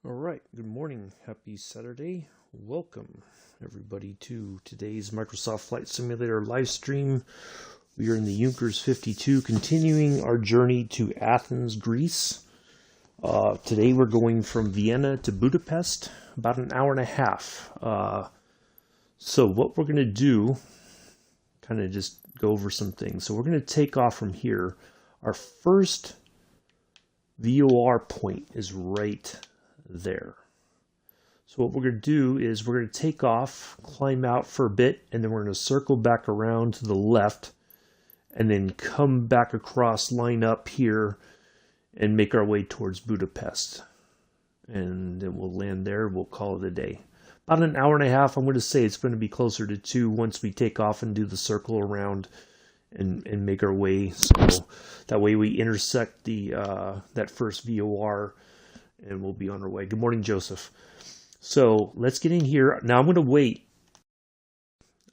All right, good morning. Happy Saturday. Welcome, everybody, to today's Microsoft Flight Simulator live stream. We are in the Junkers 52, continuing our journey to Athens, Greece. Today we're going from Vienna to Budapest, about an hour and a half. So what we're going to do, kind of just go over some things. So we're going to take off from here. Our first VOR point is right there. So what we're going to do is we're going to take off, climb out for a bit, and then we're going to circle back around to the left and then come back across, line up here, and make our way towards Budapest. And then we'll land there. We'll call it a day. About an hour and a half. I'm going to say it's going to be closer to 2 once we take off and do the circle around and make our way. So that way we intersect the that first VOR and we'll be on our way. Good morning, Joseph. So let's get in here. Now I'm going to wait.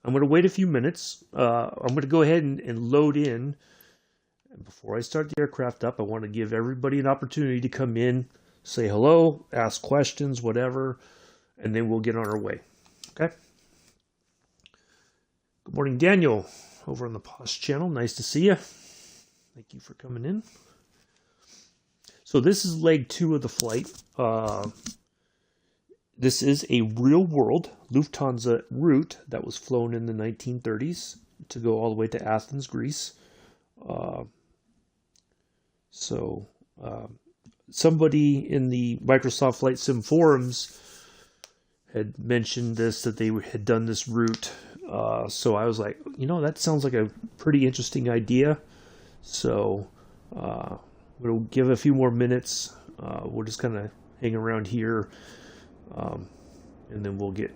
I'm going to wait a few minutes. I'm going to go ahead and load in. And before I start the aircraft up, I want to give everybody an opportunity to come in, say hello, ask questions, whatever, and then we'll get on our way. Okay? Good morning, Daniel, over on the Posh channel. Nice to see you. Thank you for coming in. So this is leg 2 of the flight. This is a real-world Lufthansa route that was flown in the 1930s to go all the way to Athens, Greece. Somebody in the Microsoft Flight Sim forums had mentioned this, that they had done this route. So I was like, that sounds like a pretty interesting idea. So we'll give a few more minutes. We'll just kind of hang around here. And then we'll get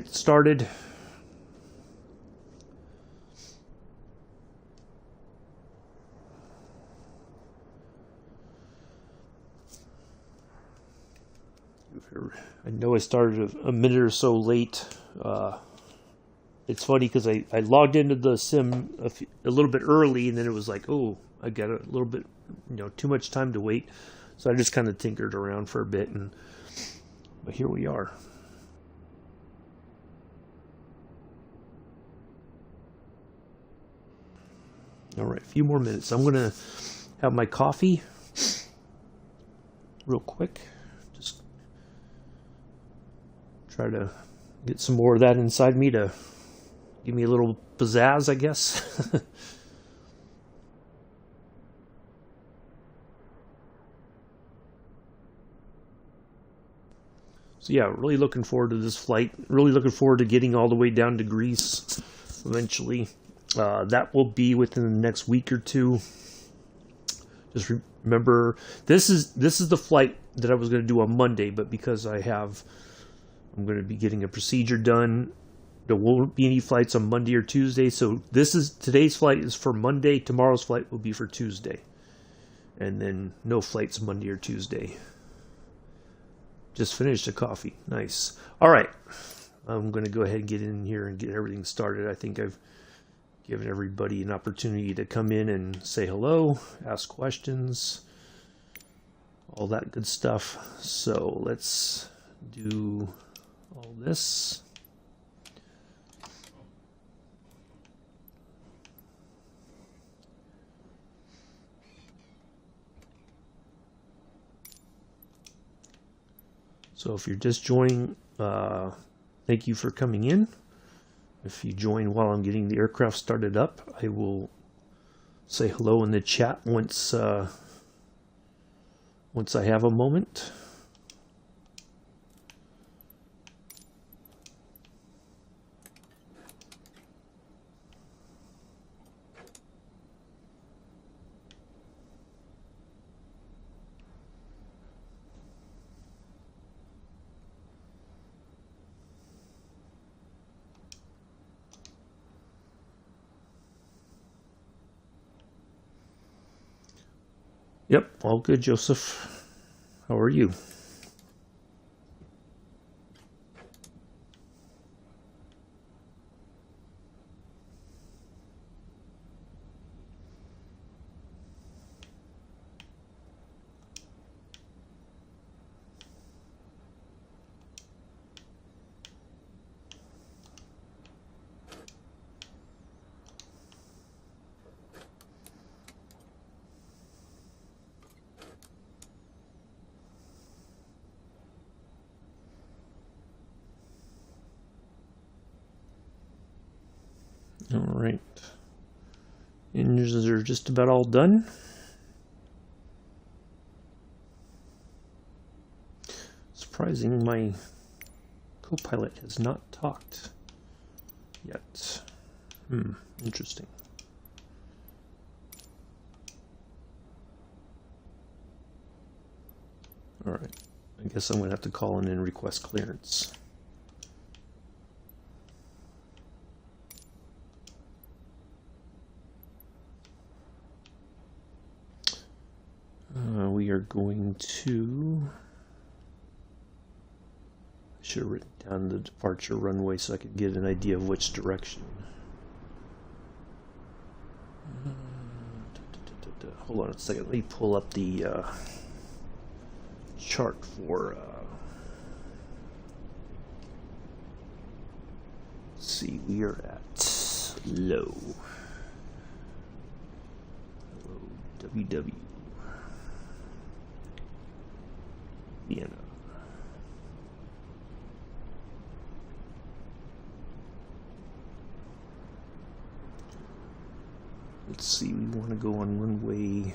started. I know I started a minute or so late. It's funny because I logged into the sim a little bit early, and then it was like, oh, I got a little bit, too much time to wait. So I just kind of tinkered around for a bit, but here we are. All right, a few more minutes. I'm going to have my coffee real quick. Just try to get some more of that inside me to give me a little pizzazz, I guess. So yeah, really looking forward to this flight. Really looking forward to getting all the way down to Greece eventually. That will be within the next week or two. Just remember, this is the flight that I was going to do on Monday, but because I'm going to be getting a procedure done, there won't be any flights on Monday or Tuesday. So today's flight is for Monday. Tomorrow's flight will be for Tuesday, and then no flights Monday or Tuesday. Just finished a coffee. Nice. All right. I'm going to go ahead and get in here and get everything started. I think I've given everybody an opportunity to come in and say hello, ask questions, all that good stuff. So let's do all this. So if you're just joining, thank you for coming in. If you join while I'm getting the aircraft started up, I will say hello in the chat once I have a moment. Yep, all good, Joseph. How are you? All right. Engines are just about all done. Surprising, my co-pilot has not talked yet. Interesting. All right. I guess I'm going to have to call in and request clearance. We are going to... I should have written down the departure runway so I could get an idea of which direction. Hold on a second. Let me pull up the chart for... let's see, we are at low. WW. Vienna. Let's see, we want to go on runway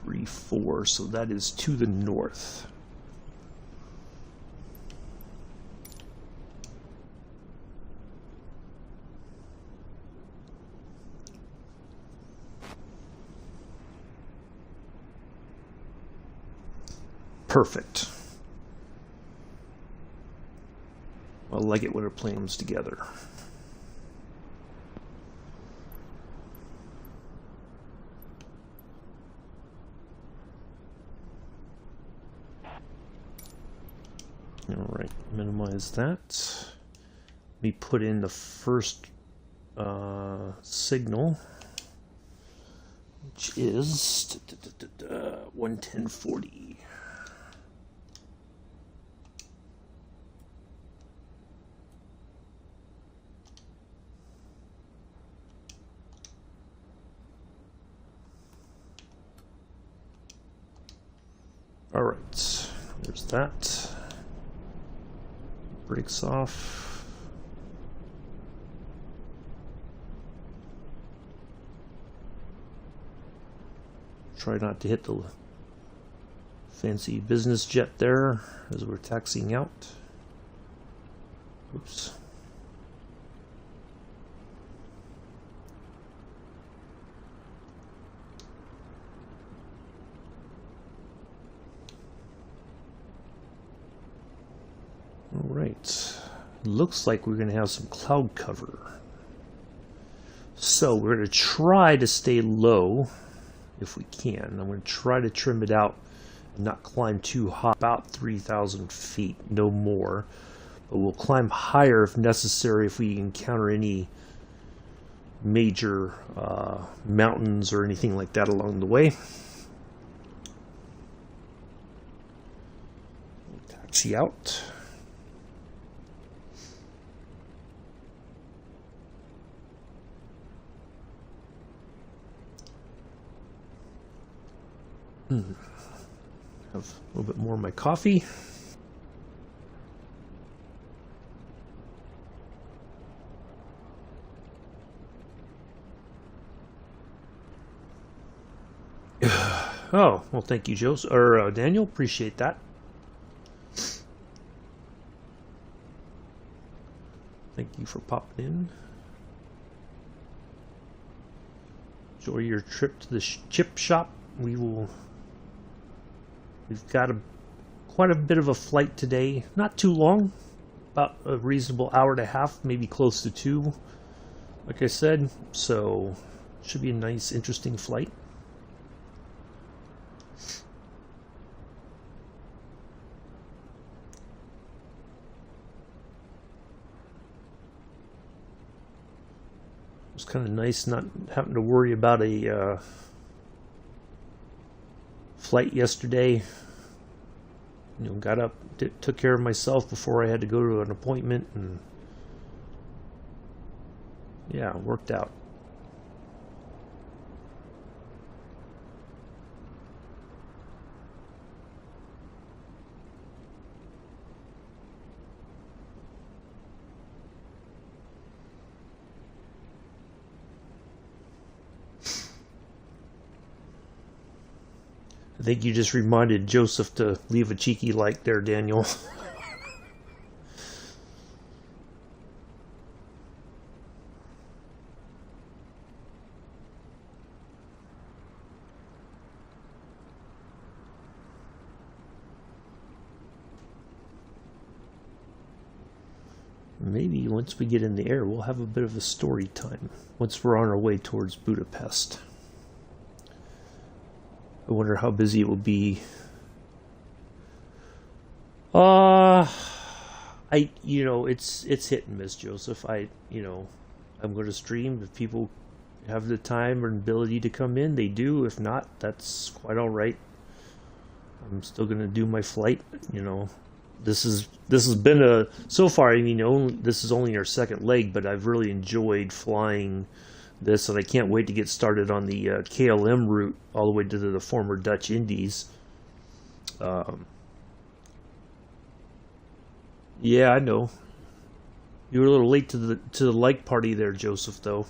34, so that is to the north. Perfect. I like it when it plans together. All right, minimize that. Let me put in the first signal, which is 110.40. All right, there's that. Brakes off. Try not to hit the fancy business jet there as we're taxiing out. Oops. All right, looks like we're going to have some cloud cover. So we're going to try to stay low if we can. I'm going to try to trim it out and not climb too high, about 3,000 feet, no more. But we'll climb higher if necessary if we encounter any major mountains or anything like that along the way. We'll taxi out. Have a little bit more of my coffee. Oh, well, thank you, Joe, or Daniel. Appreciate that. Thank you for popping in. Enjoy your trip to the chip shop. We've got quite a bit of a flight today. Not too long, about a reasonable hour and a half, maybe close to 2, like I said. So should be a nice, interesting flight. It's kind of nice not having to worry about a flight yesterday. You know, got up, took care of myself before I had to go to an appointment, and yeah, it worked out. I think you just reminded Joseph to leave a cheeky like there, Daniel. Maybe once we get in the air, we'll have a bit of a story time once we're on our way towards Budapest. I wonder how busy it will be. It's hit and miss, Joseph. I'm going to stream. If people have the time and ability to come in, they do. If not, that's quite all right. I'm still going to do my flight. This has been so far. This is only our second leg, but I've really enjoyed flying this, and I can't wait to get started on the KLM route all the way to the former Dutch Indies. Yeah, I know. You were a little late to the like party there, Joseph, though.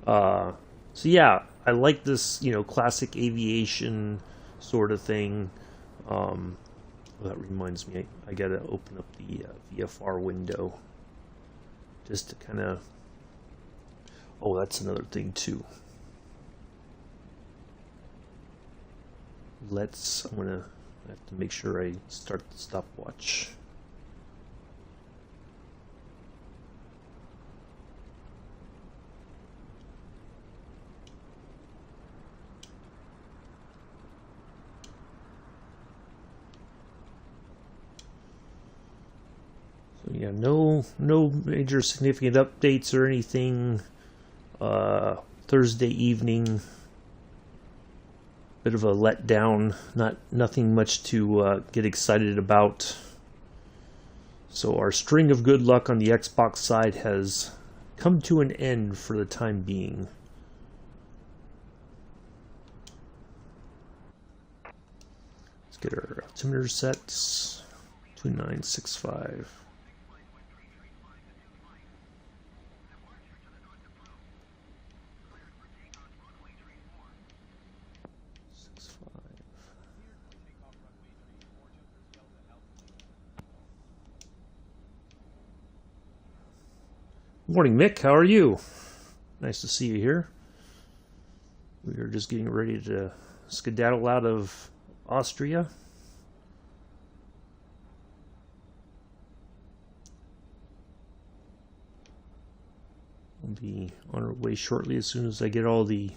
So yeah, I like this, classic aviation sort of thing. Well, that reminds me, I gotta open up the VFR window just to kind of. Oh, that's another thing too. I have to make sure I start the stopwatch. So yeah, no major significant updates or anything. Thursday evening, bit of a letdown. Nothing much to get excited about. So our string of good luck on the Xbox side has come to an end for the time being. Let's get our altimeter sets. 2965. Morning, Mick. How are you? Nice to see you here. We are just getting ready to skedaddle out of Austria. We'll be on our way shortly as soon as I get all the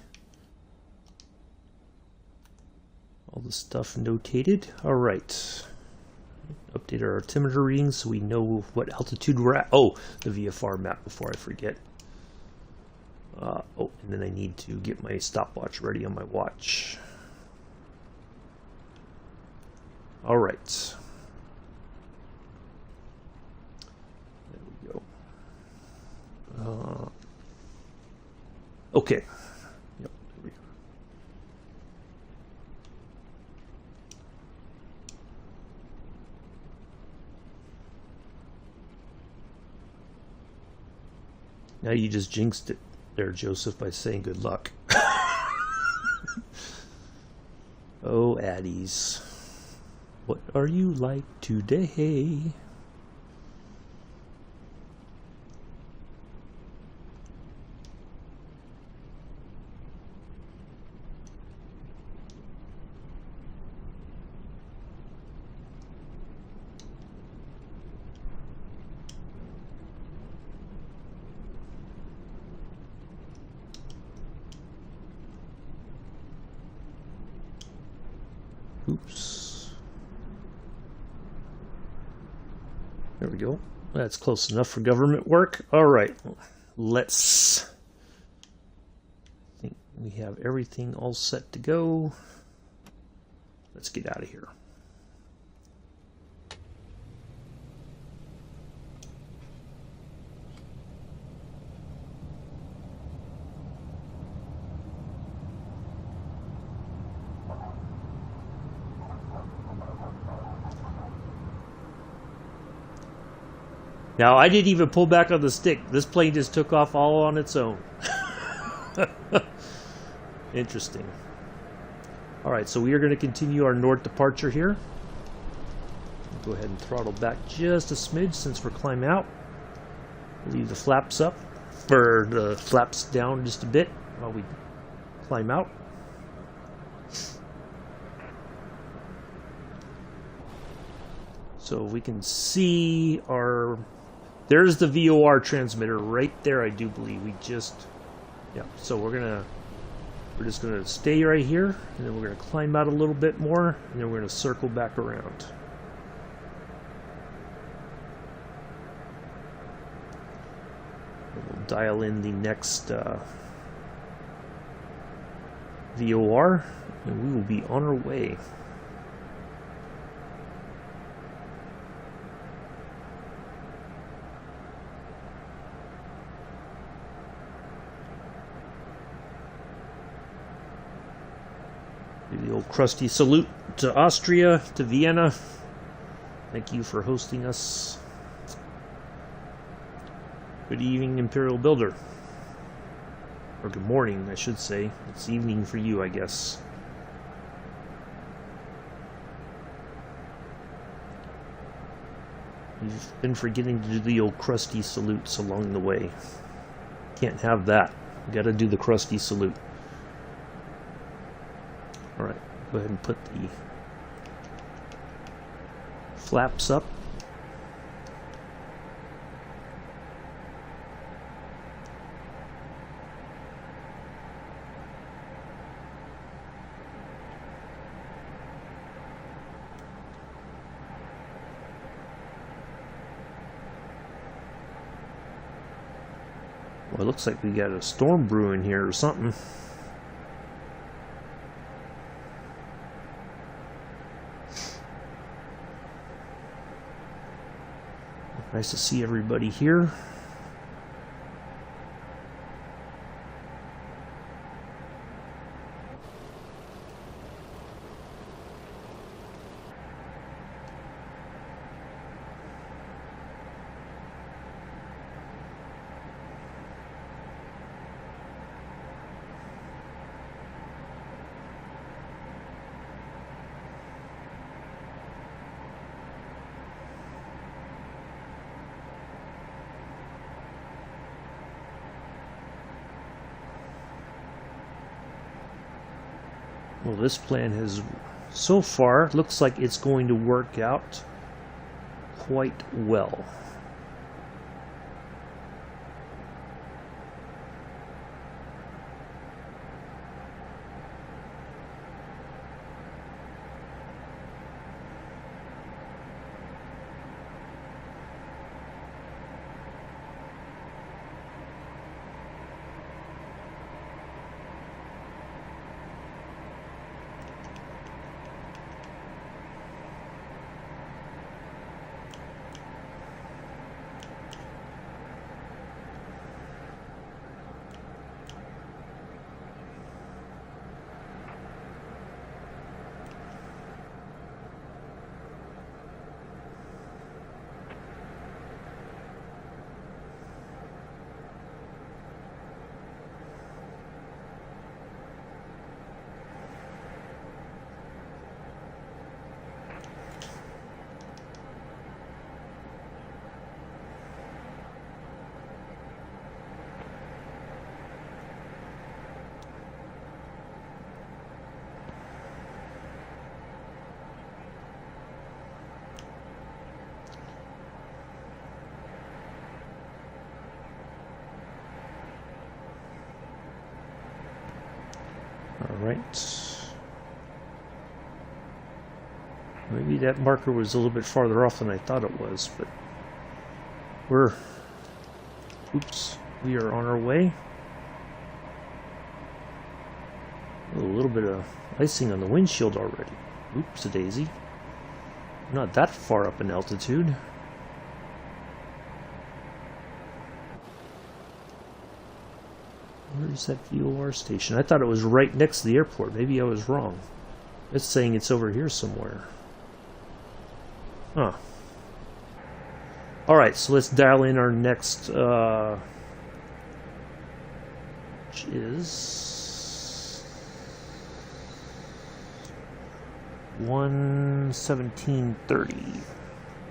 stuff notated. All right. Update our altimeter readings so we know what altitude we're at. Oh, the VFR map before I forget. And then I need to get my stopwatch ready on my watch. All right. There we go. Okay. Yep, there we go. Now you just jinxed it there, Joseph, by saying good luck. Oh, Addies. What are you like today? Oops. There we go. That's close enough for government work. All right. Let's. I think we have everything all set to go. Let's get out of here. Now, I didn't even pull back on the stick. This plane just took off all on its own. Interesting. Alright, so we are going to continue our north departure here. Go ahead and throttle back just a smidge since we're climbing out. Leave the flaps up, or the flaps down just a bit while we climb out. So we can see our... There's the VOR transmitter right there, I do believe. Yeah, so we're just gonna stay right here, and then we're gonna climb out a little bit more, and then we're gonna circle back around. We'll dial in the next VOR, and we will be on our way. The old crusty salute to Austria, to Vienna. Thank you for hosting us. Good evening, Imperial Builder. Or good morning, I should say. It's evening for you, I guess. You've been forgetting to do the old crusty salutes along the way. Can't have that. You gotta do the crusty salute. Alright, go ahead and put the flaps up. Well, it looks like we got a storm brewing here or something. Nice to see everybody here. Well, this plan has, so far, looks like it's going to work out quite well. Alright. Maybe that marker was a little bit farther off than I thought it was, but we are on our way. A little bit of icing on the windshield already. Oops-a-daisy. Not that far up in altitude. Where's that VOR station? I thought it was right next to the airport. Maybe I was wrong. It's saying it's over here somewhere. Huh. Alright, so let's dial in our next, which is 1:17:30.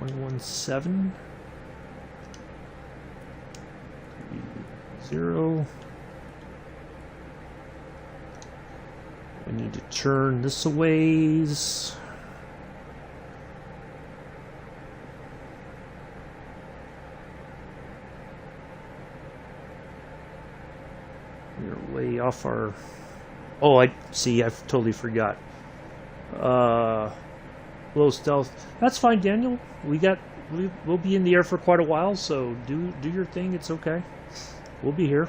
117. 0. I need to turn this a ways. We're way off our... Oh, I see. I totally forgot. Low stealth. That's fine, Daniel. We'll be in the air for quite a while, so do your thing. It's okay. We'll be here.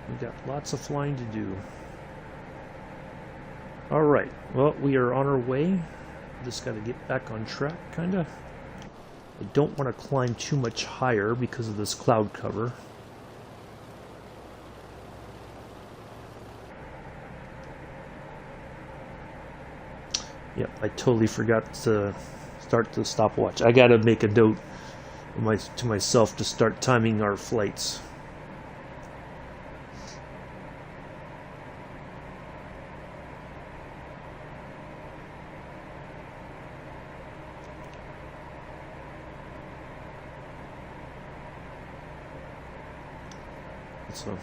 We got lots of flying to do. All right. Well, we are on our way. Just got to get back on track, kind of. I don't want to climb too much higher because of this cloud cover. Yep, I totally forgot to start the stopwatch. I gotta make a note to myself to start timing our flights. So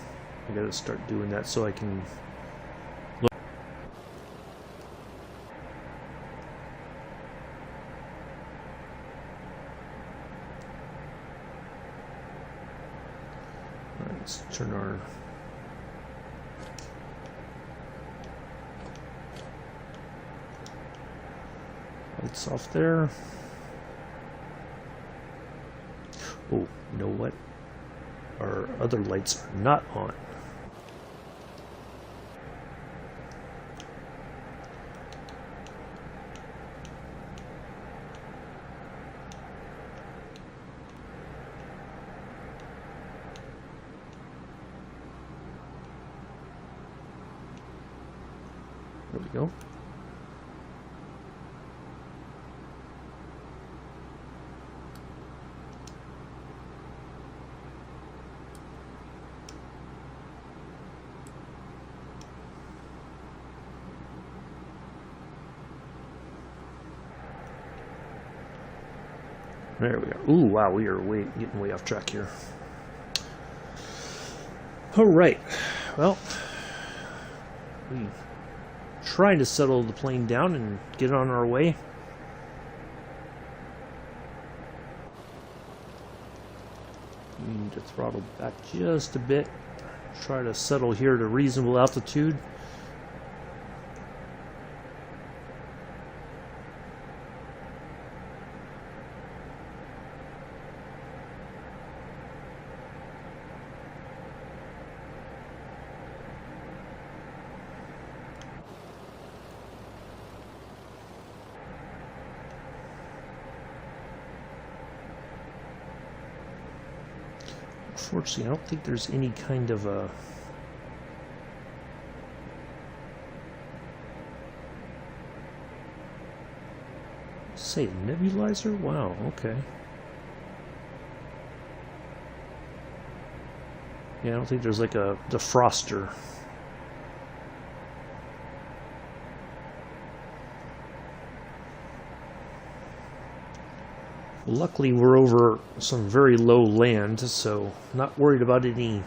I gotta start doing that so I can look. Alright, let's turn our lights off there. Oh, you know what? Our other lights are not on. There we go. There we are. Ooh, wow, we are getting way off track here. All right. Well, we trying to settle the plane down and get on our way. We need to throttle back just a bit. Try to settle here at a reasonable altitude. Unfortunately, I don't think there's any kind of a... Say, a nebulizer? Wow, okay. Yeah, I don't think there's like a defroster. Luckily, we're over some very low land, so not worried about any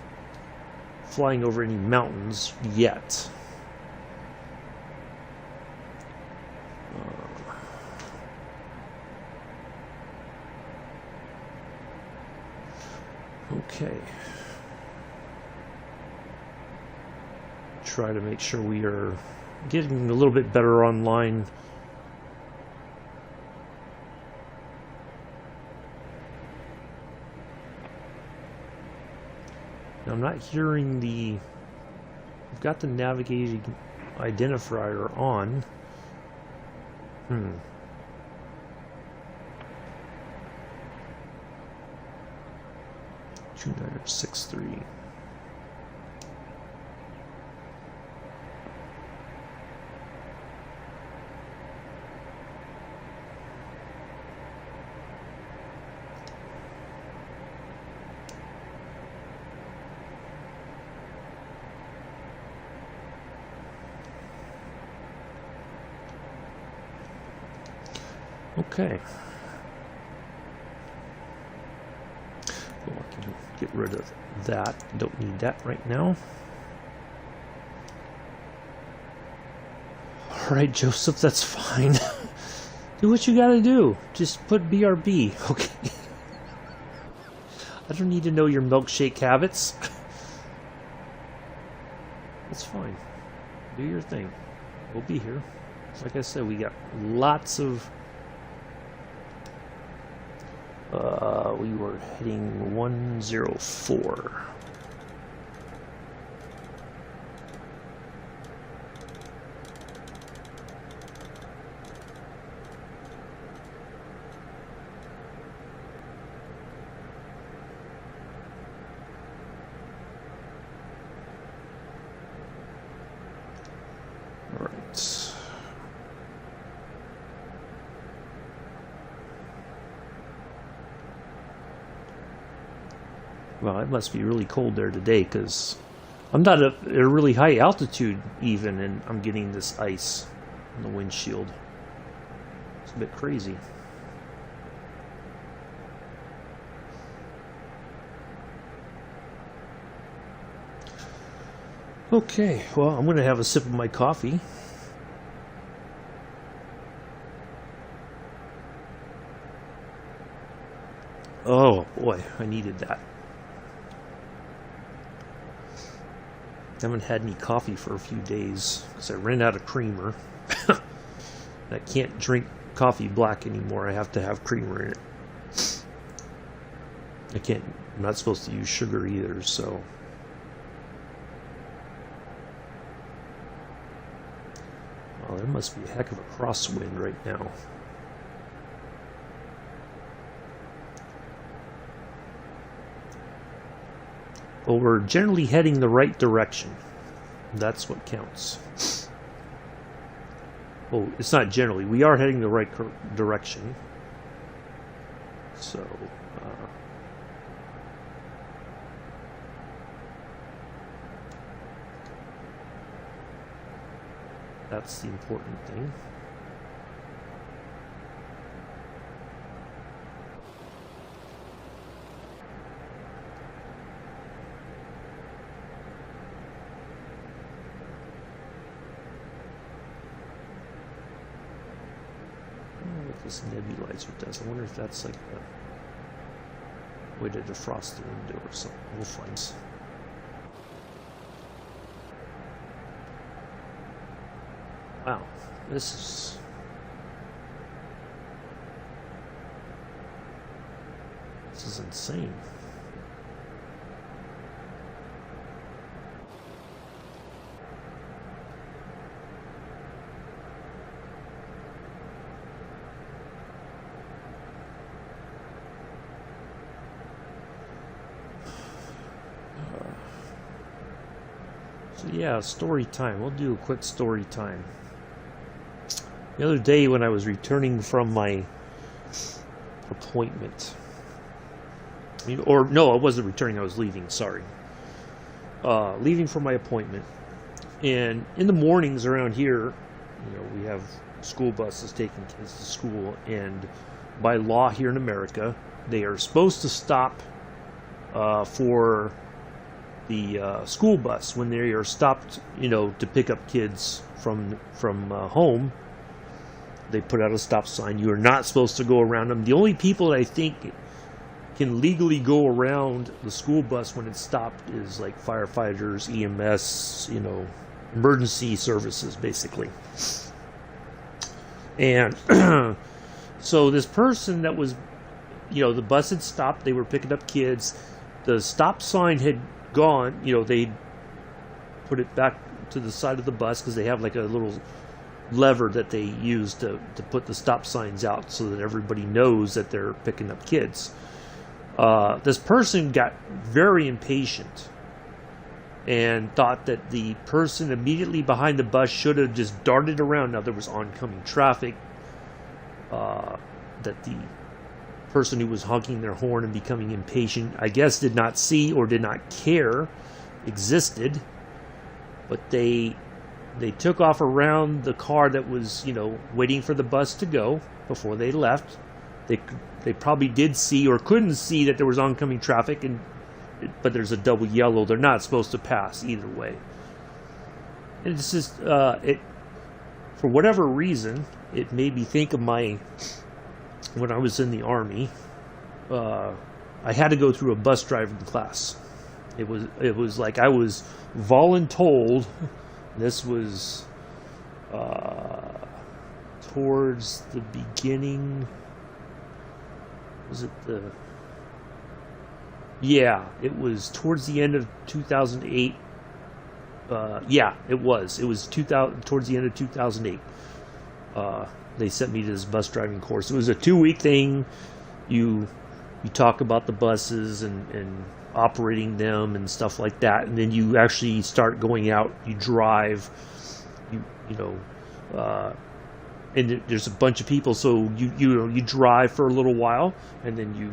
flying over any mountains yet. Okay. Try to make sure we are getting a little bit better online. I'm not hearing the... I've got the navigating identifier on. 2963. Okay. Well, I can get rid of that. Don't need that right now. Alright, Joseph, that's fine. Do what you gotta do. Just put BRB, okay? I don't need to know your milkshake habits. That's fine. Do your thing. We'll be here. Like I said, we got lots of... we were heading 104. Well, it must be really cold there today, because I'm not at a really high altitude even, and I'm getting this ice on the windshield. It's a bit crazy. Okay, well, I'm going to have a sip of my coffee. Oh, boy, I needed that. I haven't had any coffee for a few days because I ran out of creamer. I can't drink coffee black anymore. I have to have creamer in it. I'm not supposed to use sugar either, so. Well, there must be a heck of a crosswind right now. Well, we're generally heading the right direction. That's what counts. Oh, it's not generally. We are heading the right direction. So, that's the important thing. This nebulizer does. I wonder if that's like a way to defrost the window or something. We'll find. Wow, this is insane. So yeah, story time. We'll do a quick story time. The other day when I was returning from my appointment, or no, I wasn't returning, I was leaving, sorry. Leaving from my appointment. And in the mornings around here, we have school buses taking kids to school, and by law here in America, they are supposed to stop for the school bus when they are stopped, to pick up kids from home. They put out a stop sign. You are not supposed to go around them. The only people that I think can legally go around the school bus when it's stopped is like firefighters, EMS, emergency services, basically. And so this person that was, the bus had stopped. They were picking up kids. The stop sign had gone. They put it back to the side of the bus because they have like a little lever that they use to put the stop signs out so that everybody knows that they're picking up kids. This person got very impatient and thought that the person immediately behind the bus should have just darted around. Now there was oncoming traffic that the person who was honking their horn and becoming impatient, I guess, did not see or did not care existed, but they they took off around the car that was, waiting for the bus to go before they left. They probably did see or couldn't see that there was oncoming traffic, but there's a double yellow. They're not supposed to pass either way. And it's just for whatever reason, it made me think of when I was in the Army. I had to go through a bus driving class. It was like I was voluntold. This was towards the beginning. Was it Yeah, it was towards the end of 2008. Yeah, it was. It was towards the end of 2008. They sent me to this bus driving course. It was a 2-week thing. You talk about the buses and operating them and stuff like that, and then you actually start going out. You drive. And there's a bunch of people, so you drive for a little while, and then you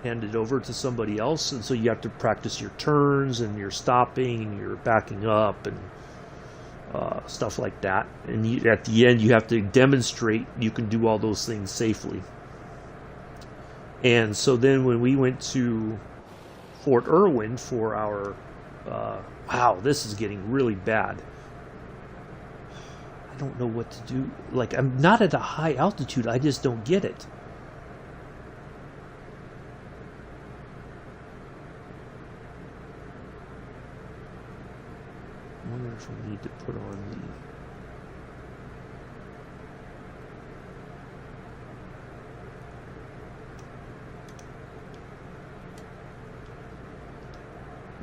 hand it over to somebody else, and so you have to practice your turns and your stopping and your backing up and stuff like that. And at the end, you have to demonstrate you can do all those things safely. And so then when we went to Fort Irwin for our wow, this is getting really bad. I don't know what to do. Like, I'm not at a high altitude. I just don't get it. I wonder if I need to put on the...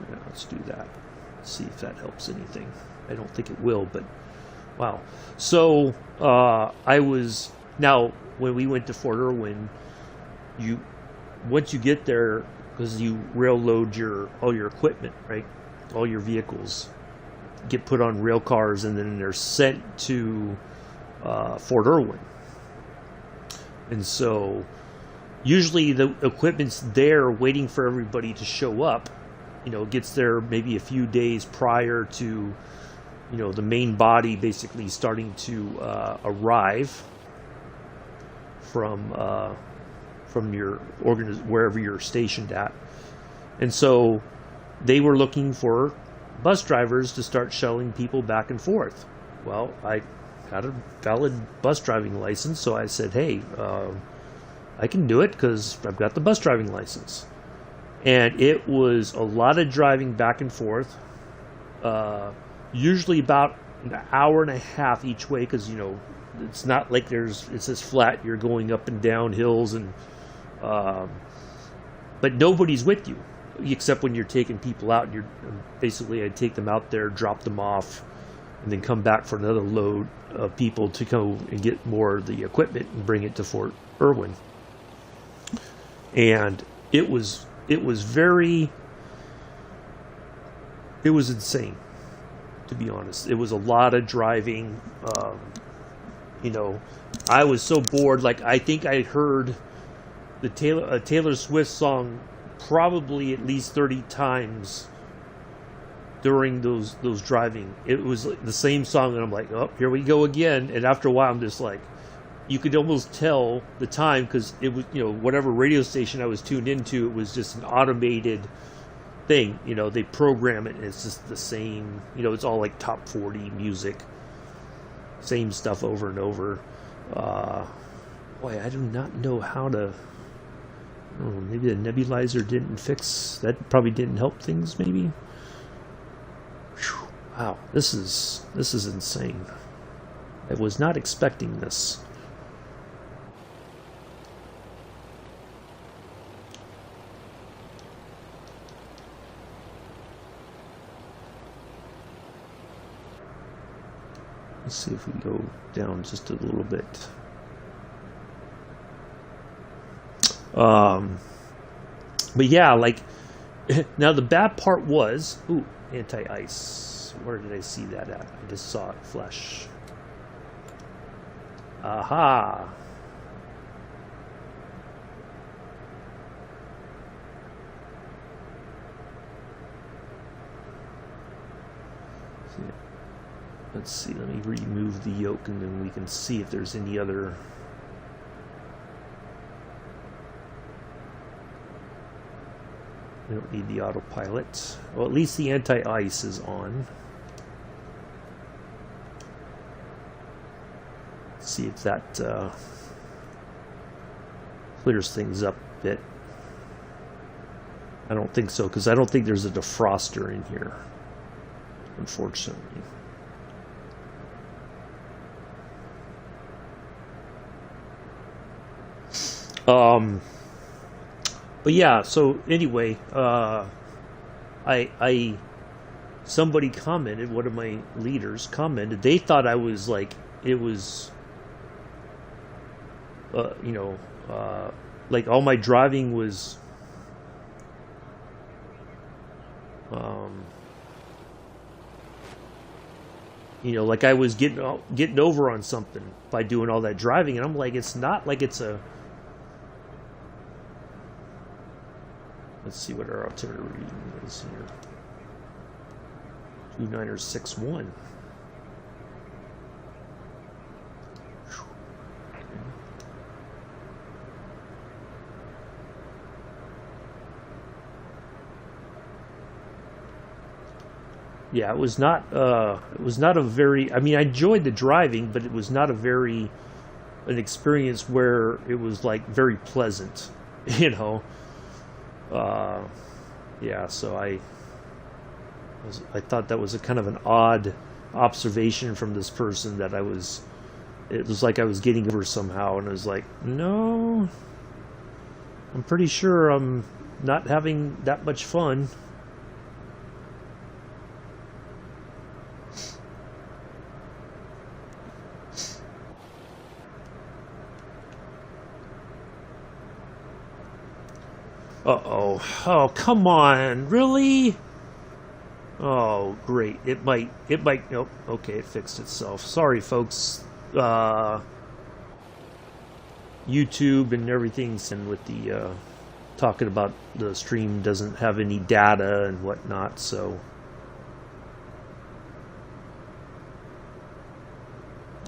Yeah, let's do that. Let's see if that helps anything. I don't think it will, but wow. So now when we went to Fort Irwin, once you get there, because you rail load all your equipment, right? All your vehicles get put on rail cars, and then they're sent to Fort Irwin. And so usually the equipment's there waiting for everybody to show up. Gets there maybe a few days prior to the main body basically starting to arrive from your wherever you're stationed at. And so they were looking for bus drivers to start shuttling people back and forth. Well, I had a valid bus driving license, so I said, hey, I can do it because I've got the bus driving license. And it was a lot of driving back and forth, usually about an hour and a half each way, because it's not like it's just flat. You're going up and down hills, and but nobody's with you except when you're taking people out. Basically, I'd take them out there, drop them off, and then come back for another load of people to go and get more of the equipment and bring it to Fort Irwin. And it was insane, to be honest. It was a lot of driving. I was so bored. Like, I think I heard the Taylor Swift song probably at least 30 times during those driving. It was the same song, and I'm like, oh, here we go again. And after a while, I'm just like, you could almost tell the time, because it was, whatever radio station I was tuned into, it was just an automated thing. They program it, and it's just the same. It's all like top 40 music, same stuff over and over. Boy, I do not know how to. Maybe the nebulizer didn't fix that. Probably didn't help things. Maybe. Whew, wow, this is insane. I was not expecting this. Let's see if we go down just a little bit. But yeah, like, now the bad part was, anti-ice. Where did I see that at? I just saw it flash. Aha. Let's see, let me remove the yoke and then we can see if there's any other. We don't need the autopilot. Well, at least the anti-ice is on. Let's see if that clears things up a bit. I don't think so, because I don't think there's a defroster in here, unfortunately. But yeah, so anyway, somebody commented, one of my leaders commented, they thought I was like, it was, you know, like all my driving was, you know, like I was getting over on something by doing all that driving, and I'm like, it's not like it's a. Let's see what our altimeter reading is here. 2961. Yeah, it was not a very, I mean, I enjoyed the driving, but it was not an experience where it was like very pleasant, you know. Yeah, so I thought that was a kind of an odd observation from this person, that it was like I was getting over somehow, and I was like, no, I'm pretty sure I'm not having that much fun. Uh-oh. Oh, come on. Really? Oh, great. It might, nope. Okay, it fixed itself. Sorry, folks. YouTube and everything's in with the, talking about the stream doesn't have any data and whatnot, so.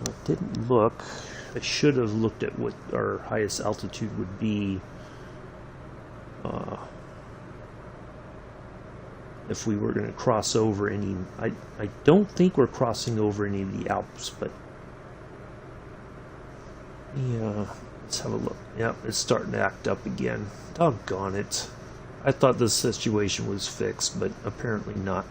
I didn't look. I should have looked at what our highest altitude would be. If we were going to cross over any, I don't think we're crossing over any of the Alps, but yeah, let's have a look. Yep, it's starting to act up again. Doggone it. I thought this situation was fixed, but apparently not.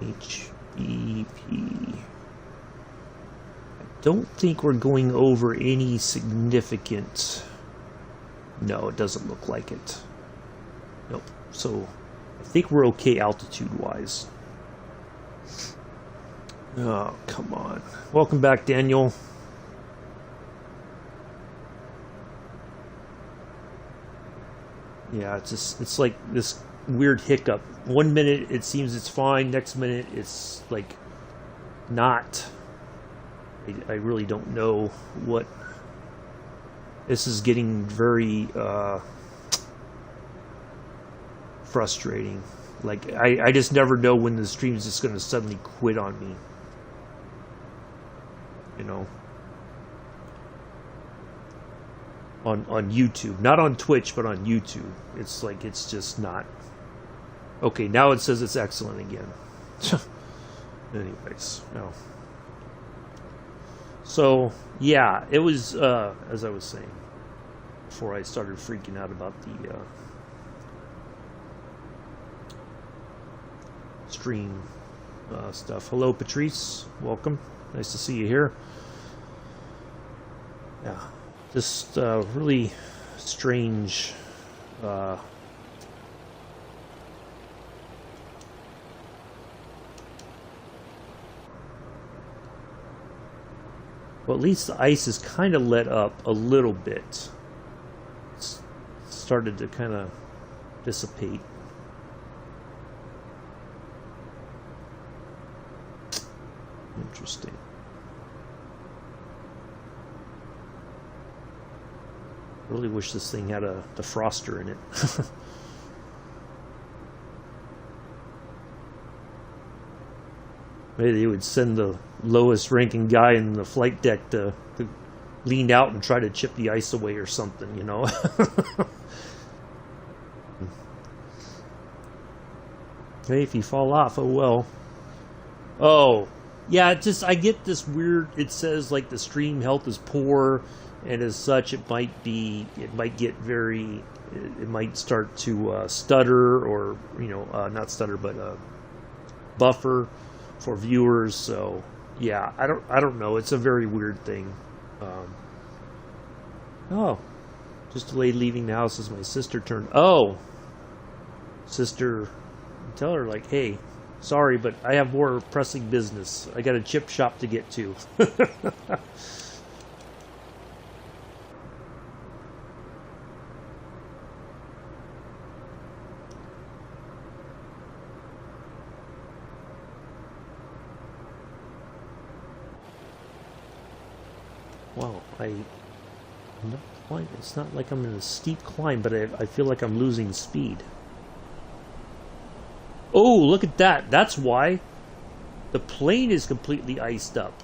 LHBP. I don't think we're going over any significant. No, it doesn't look like it. Nope. So I think we're okay altitude-wise. Oh, come on. Welcome back, Daniel. Yeah, it's like this weird hiccup. 1 minute it seems it's fine, next minute it's like not. I really don't know what. This is getting very frustrating. Like I just never know when the stream is just going to suddenly quit on me, you know. On YouTube, not on Twitch, but on YouTube, it's like it's just not. Okay, now it says it's excellent again. Anyways, no. So yeah, it was as I was saying before I started freaking out about the stream stuff. Hello, Patrice. Welcome. Nice to see you here. Yeah. Just really strange well, at least the ice is kind of let up a little bit. It's started to kind of dissipate. Interesting. Really wish this thing had a defroster in it. Maybe they would send the lowest ranking guy in the flight deck to lean out and try to chip the ice away or something, you know. Hey, if you fall off, oh well. Oh, yeah, I get this weird, it says like the stream health is poor, and as such it might start to stutter, or, you know, not stutter, but buffer for viewers. So yeah, I don't know, it's a very weird thing. Oh, just delayed leaving the house as my sister turned. Oh, sister, tell her, like, hey, sorry, but I have more pressing business. I got a chip shop to get to. Wow, it's not like I'm in a steep climb, but I feel like I'm losing speed. Oh, look at that. That's why the plane is completely iced up.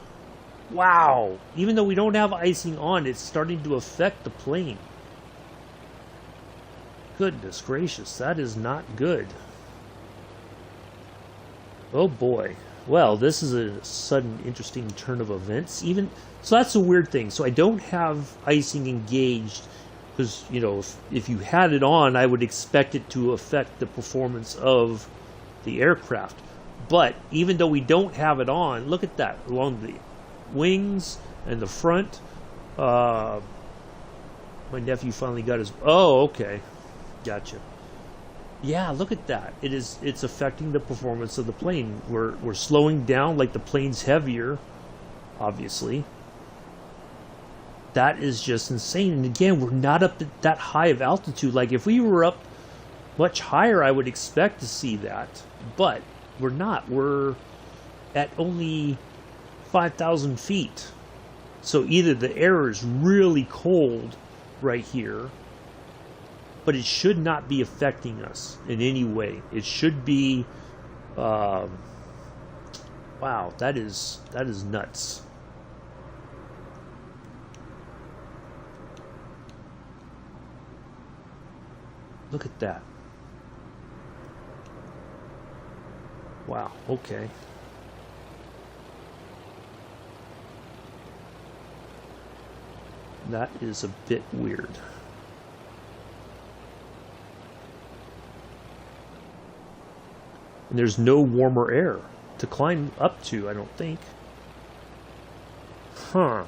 Wow. Even though we don't have icing on, it's starting to affect the plane. Goodness gracious, that is not good. Oh boy. Well, this is a sudden interesting turn of events. So that's a weird thing. So I don't have icing engaged because, you know, if you had it on, I would expect it to affect the performance of the aircraft. But even though we don't have it on, look at that, along the wings and the front. My nephew finally got his... Oh, okay. Gotcha. Yeah, look at that. It's affecting the performance of the plane. We're slowing down, like the plane's heavier, obviously. That is just insane. And again, we're not up at that high of altitude. Like if we were up much higher, I would expect to see that. But we're not. We're at only 5,000 feet. So either the air is really cold right here, but it should not be affecting us in any way. It should be... wow, that is nuts. Look at that. Wow, okay. That is a bit weird. And there's no warmer air to climb up to, I don't think. Huh.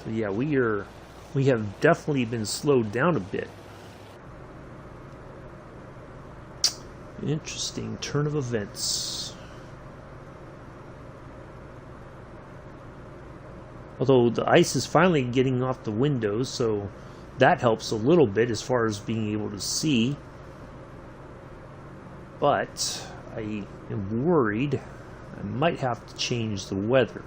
So yeah, we have definitely been slowed down a bit. Interesting turn of events. Although the ice is finally getting off the windows, so that helps a little bit as far as being able to see. But I am worried I might have to change the weather,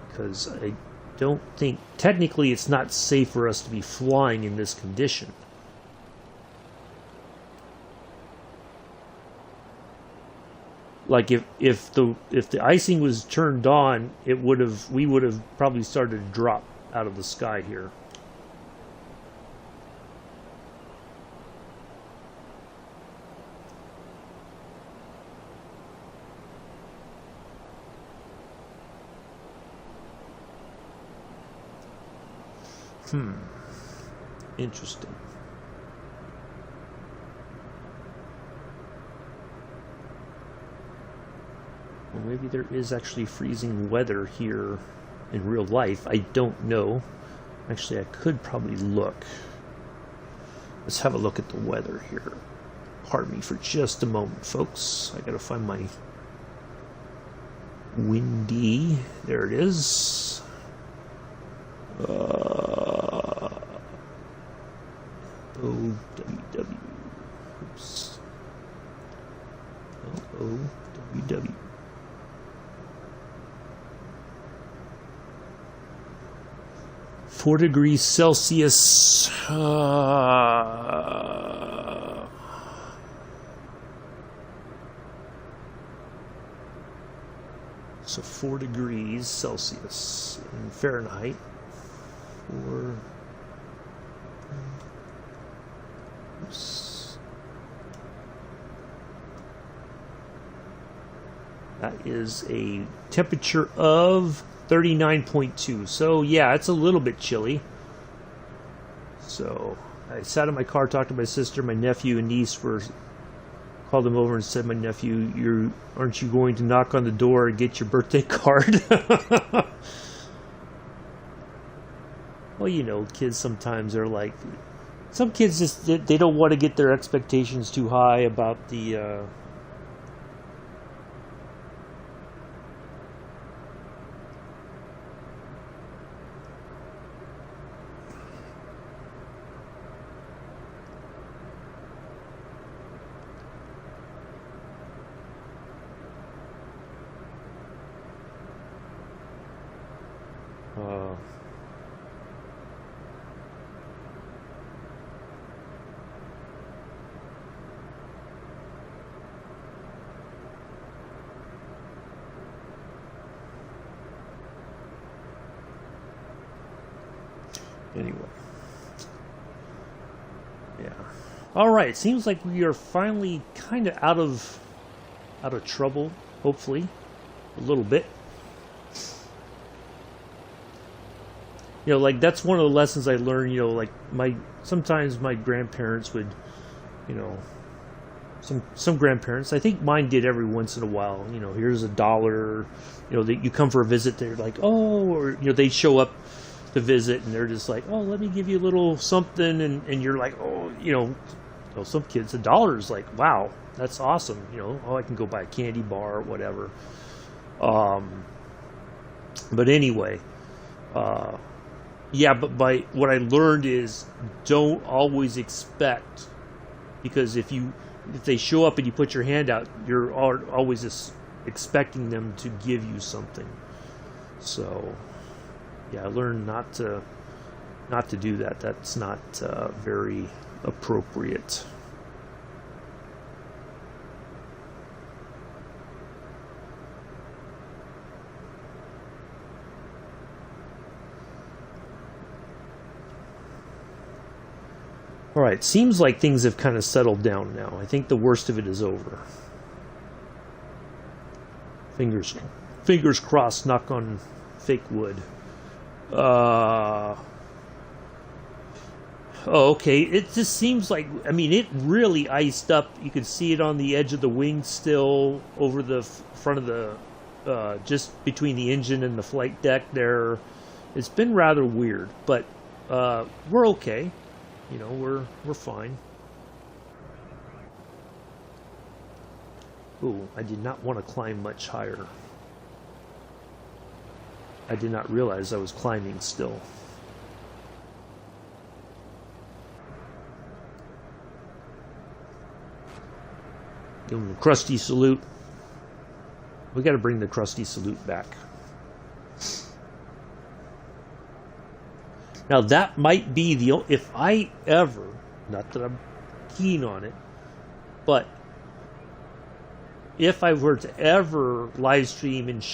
because I don't think, technically it's not safe for us to be flying in this condition. Like if the icing was turned on, we would have probably started to drop out of the sky here. Interesting. Well, maybe there is actually freezing weather here in real life. I don't know. Actually, I could probably look. Let's have a look at the weather here. Pardon me for just a moment, folks. I gotta find my windy. There it is. OWW. Oops. OWW. 4 degrees Celsius. So 4 degrees Celsius in Fahrenheit. That is a temperature of 39.2. So yeah, it's a little bit chilly. So I sat in my car, talked to my sister, my nephew and niece called them over and said, my nephew, aren't you going to knock on the door and get your birthday card? Well, you know, kids sometimes are like, some kids just, they don't want to get their expectations too high about the, anyway. Yeah. All right. Seems like we are finally kind of out of trouble. Hopefully, a little bit. You know, like that's one of the lessons I learned. You know, like sometimes my grandparents would, you know, some grandparents. I think mine did every once in a while. You know, here's $1. You know, that you come for a visit. They're like, oh, or you know, they show up to visit and they're just like, oh, let me give you a little something, and you're like, oh, you know, some kids, $1 is like, wow, that's awesome. You know, oh, I can go buy a candy bar or whatever. But anyway, yeah, but what I learned is don't always expect, because if they show up and you put your hand out, you're always expecting them to give you something. So yeah, I learned not to do that. That's not very appropriate. All right, seems like things have kind of settled down now. I think the worst of it is over. Fingers crossed, knock on fake wood. Oh, okay. It just seems like, I mean, it really iced up. You can see it on the edge of the wing still, over the front of the, just between the engine and the flight deck there. It's been rather weird, but we're okay. You know, we're fine. Ooh, I did not want to climb much higher. I did not realize I was climbing still. Give him the crusty salute. We got to bring the crusty salute back. Now that might be if I ever, not that I'm keen on it, but if I were to ever live stream and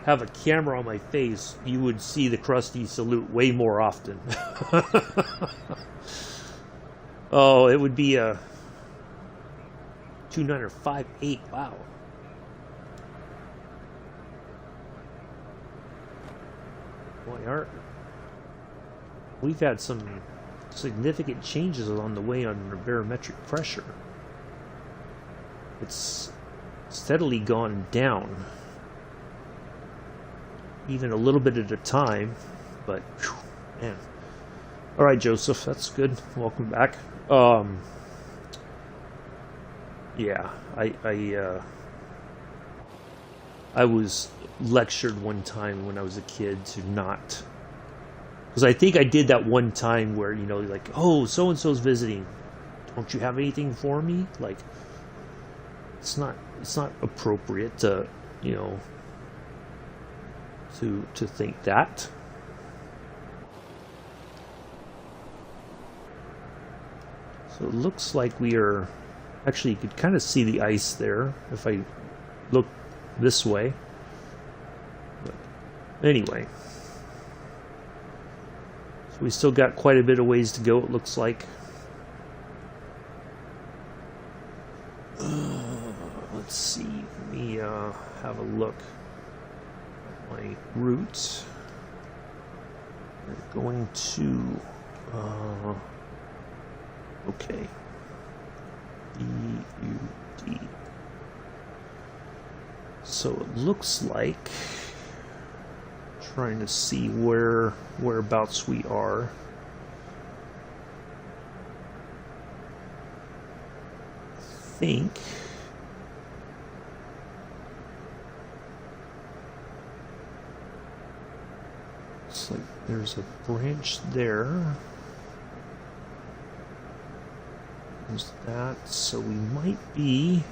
have a camera on my face, you would see the crusty salute way more often. Oh, it would be a 2.9 or 5.8. Wow. Boy, we've had some significant changes along the way on the barometric pressure. It's steadily gone down, even a little bit at a time, but whew, man. All right, Joseph, that's good. Welcome back. Yeah, I was lectured one time when I was a kid to not, because I think I did that one time where, you know, like, oh, so and so's visiting, don't you have anything for me? Like, it's not appropriate to, you know, to think that. So it looks like we are, actually you could kind of see the ice there if I look this way. But anyway, so we still got quite a bit of ways to go, it looks like. Let's see, let me have a look at my route. We're going to, okay, BUD. So it looks like, trying to see whereabouts we are. I think looks like there's a branch there. There's that, so we might be,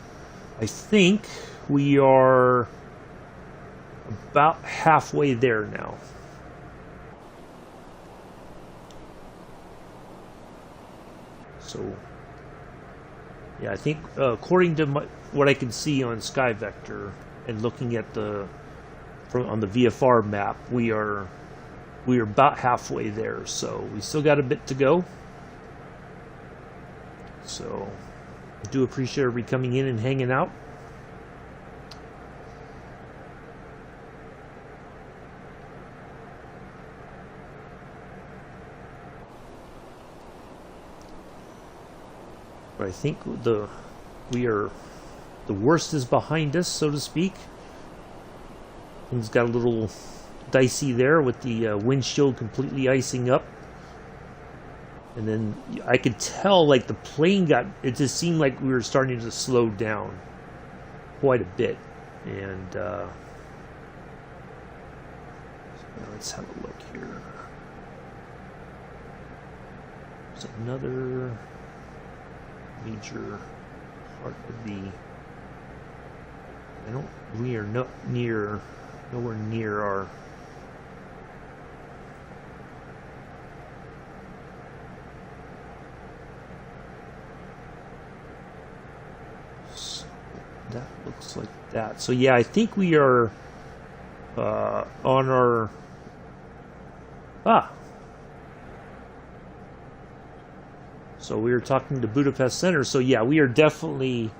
I think we are about halfway there now. So yeah, I think according to what I can see on SkyVector and looking at on the VFR map, we are about halfway there. So we still got a bit to go. So I do appreciate everybody coming in and hanging out. But I think the worst is behind us, so to speak. Things got a little dicey there with the windshield completely icing up. And then I could tell, like, the plane it just seemed like we were starting to slow down quite a bit. And so let's have a look here. There's another major part of we are nowhere near our that looks like that. So yeah, I think we are on our so we were talking to Budapest Center. So yeah, we are definitely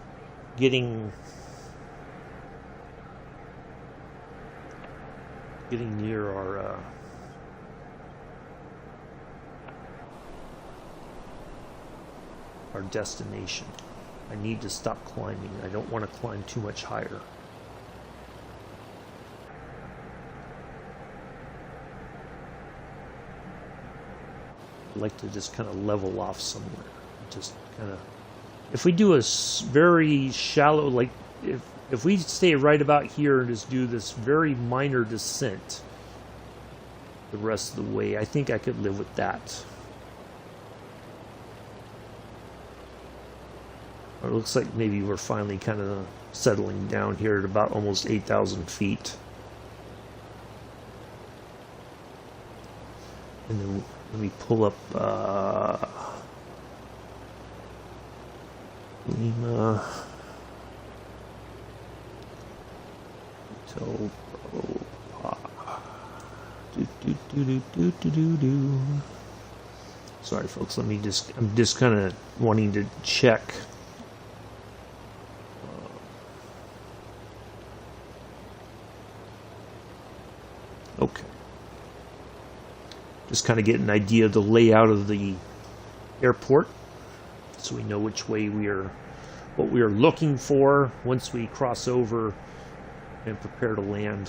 getting near our destination. I need to stop climbing. I don't want to climb too much higher. I'd like to just kind of level off somewhere. Just kind of, if we do a very shallow, like if we stay right about here and just do this very minor descent the rest of the way, I think I could live with that. It looks like maybe we're finally kind of settling down here at about almost 8,000 feet. And then let me pull up Lima Hotel Sorry folks, I'm just kind of wanting to check. Okay. Just kind of get an idea of the layout of the airport, so we know which way what we are looking for once we cross over and prepare to land.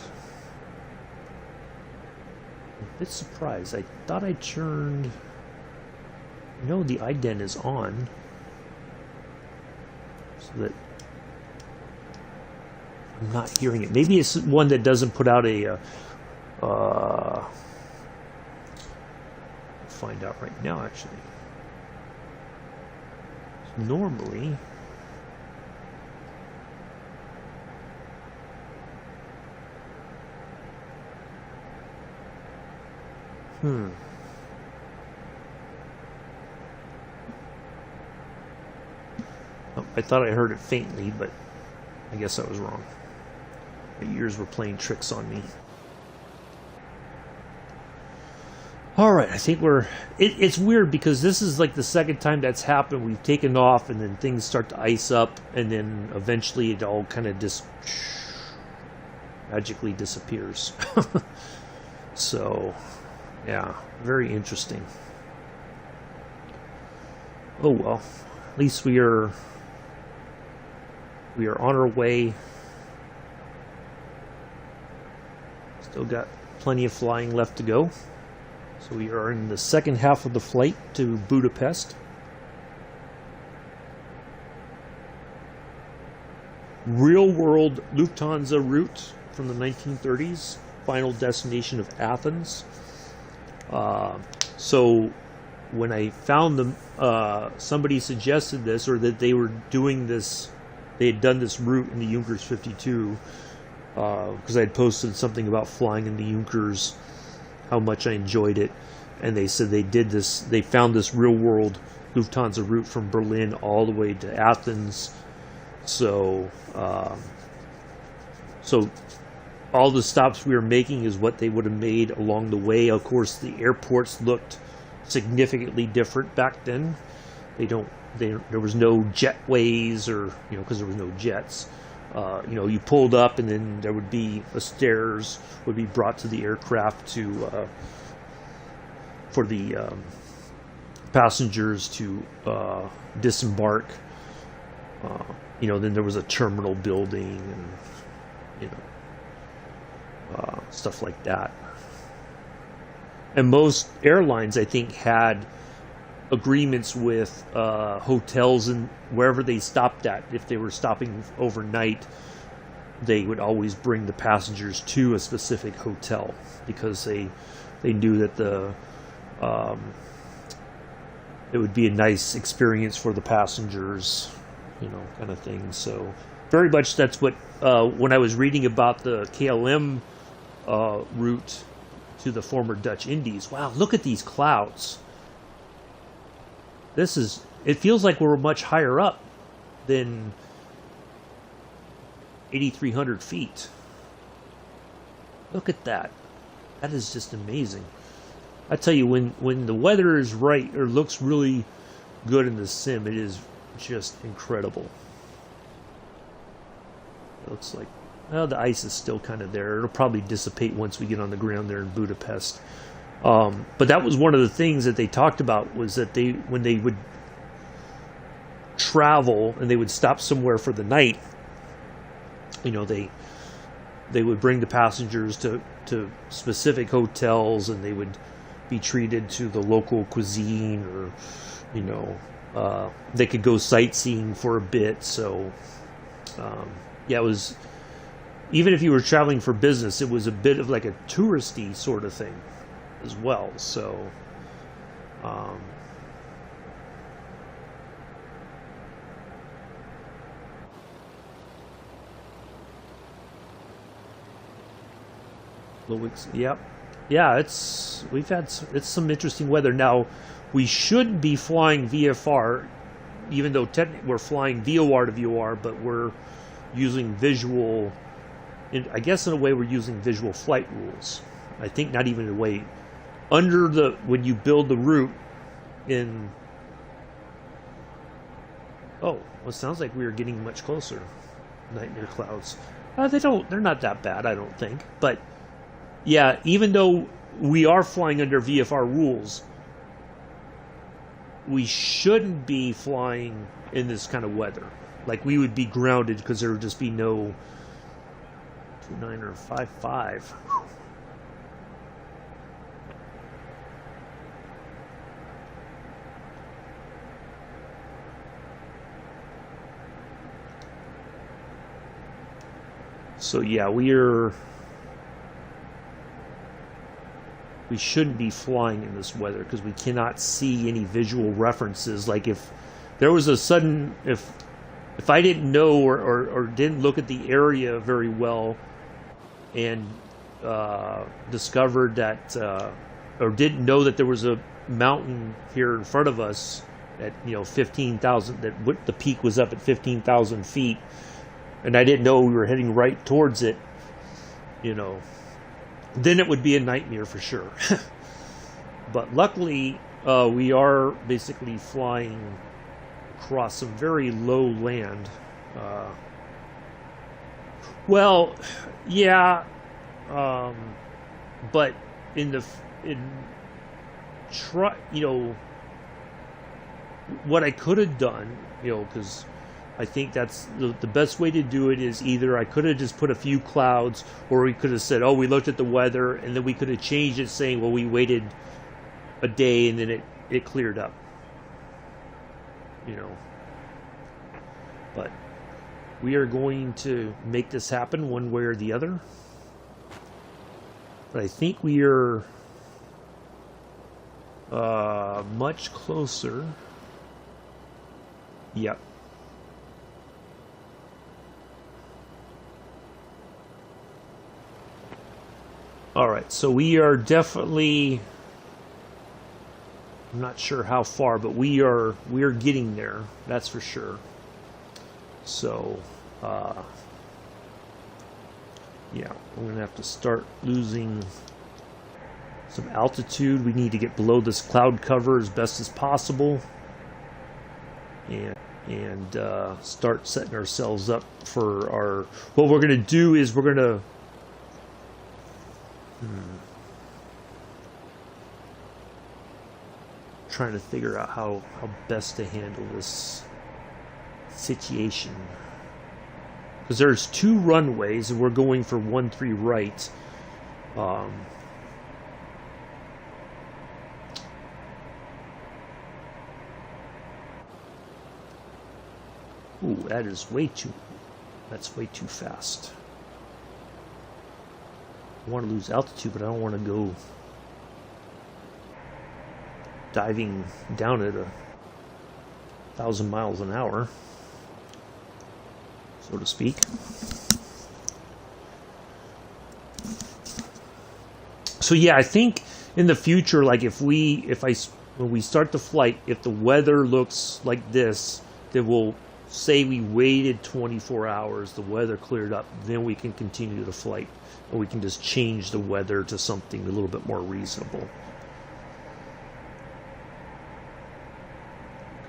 I'm a bit surprised. I thought I turned. No, the ident is on, so that I'm not hearing it. Maybe it's one that doesn't put out a. Find out right now, actually. Normally, I thought I heard it faintly, but I guess I was wrong. My ears were playing tricks on me. Alright, I think it's weird because this is like the second time that's happened. We've taken off and then things start to ice up and then eventually it all kind of magically disappears. So, yeah, very interesting. Oh well, at least we are on our way. Still got plenty of flying left to go. So we are in the second half of the flight to Budapest. Real-world Lufthansa route from the 1930s. Final destination of Athens. So when I found them, somebody suggested this, or that they were doing this, they had done this route in the Junkers 52, because I had posted something about flying in the Junkers, how much I enjoyed it, and they said they did this, they found this real-world Lufthansa route from Berlin all the way to Athens. So, all the stops we were making is what they would have made along the way. Of course, the airports looked significantly different back then. There was no jetways, or because there was no jets. You pulled up and then there would be stairs would be brought to the aircraft for the passengers to disembark. Then there was a terminal building and stuff like that. And most airlines, I think, had agreements with hotels and wherever they stopped at. If they were stopping overnight, they would always bring the passengers to a specific hotel because they knew that it would be a nice experience for the passengers, kind of thing. So very much that's what when I was reading about the KLM route to the former Dutch Indies. Wow, look at these clouds. It feels like we're much higher up than 8,300 feet. Look at that. That is just amazing. I tell you, when the weather is right or looks really good in the sim, it is just incredible. It looks like, well, the ice is still kind of there. It'll probably dissipate once we get on the ground there in Budapest. But that was one of the things that they talked about, was that when they would travel and they would stop somewhere for the night, they would bring the passengers to specific hotels, and they would be treated to the local cuisine, or they could go sightseeing for a bit. So it was, even if you were traveling for business, it was a bit of like a touristy sort of thing as well. So yep. Yeah, it's some interesting weather. Now, we should be flying VFR, even though technically we're flying VOR to VOR, but we're using visual, I guess in a way we're using visual flight rules. I think not even in a way. When you build the route in, it sounds like we are getting much closer. Nightmare clouds. They're not that bad, I don't think. But yeah, even though we are flying under VFR rules, we shouldn't be flying in this kind of weather. Like, we would be grounded because there would just be no 29 or 55. So yeah, we shouldn't be flying in this weather because we cannot see any visual references. Like, if there was a sudden, if I didn't know or didn't look at the area very well and discovered that or didn't know that there was a mountain here in front of us at 15,000, that the peak was up at 15,000 feet, and I didn't know we were heading right towards it, then it would be a nightmare for sure. But luckily, we are basically flying across some very low land. Well, yeah, but what I could have done, because I think that's the best way to do it, is either I could have just put a few clouds, or we could have said, oh, we looked at the weather, and then we could have changed it saying, well, we waited a day and then it cleared up. But we are going to make this happen one way or the other. But I think we are much closer. Yep. All right, so we are definitely, I'm not sure how far, but we are getting there. That's for sure. So, yeah, we're going to have to start losing some altitude. We need to get below this cloud cover as best as possible, and start setting ourselves up for our, what we're going to do is we're going to trying to figure out how best to handle this situation, because there's 2 runways and we're going for 13 right. Ooh, that's way too fast. I want to lose altitude, but I don't want to go diving down at 1,000 miles an hour, so to speak. So yeah, I think in the future, like when we start the flight, if the weather looks like this, then we'll say we waited 24 hours, the weather cleared up, then we can continue the flight, and we can just change the weather to something a little bit more reasonable.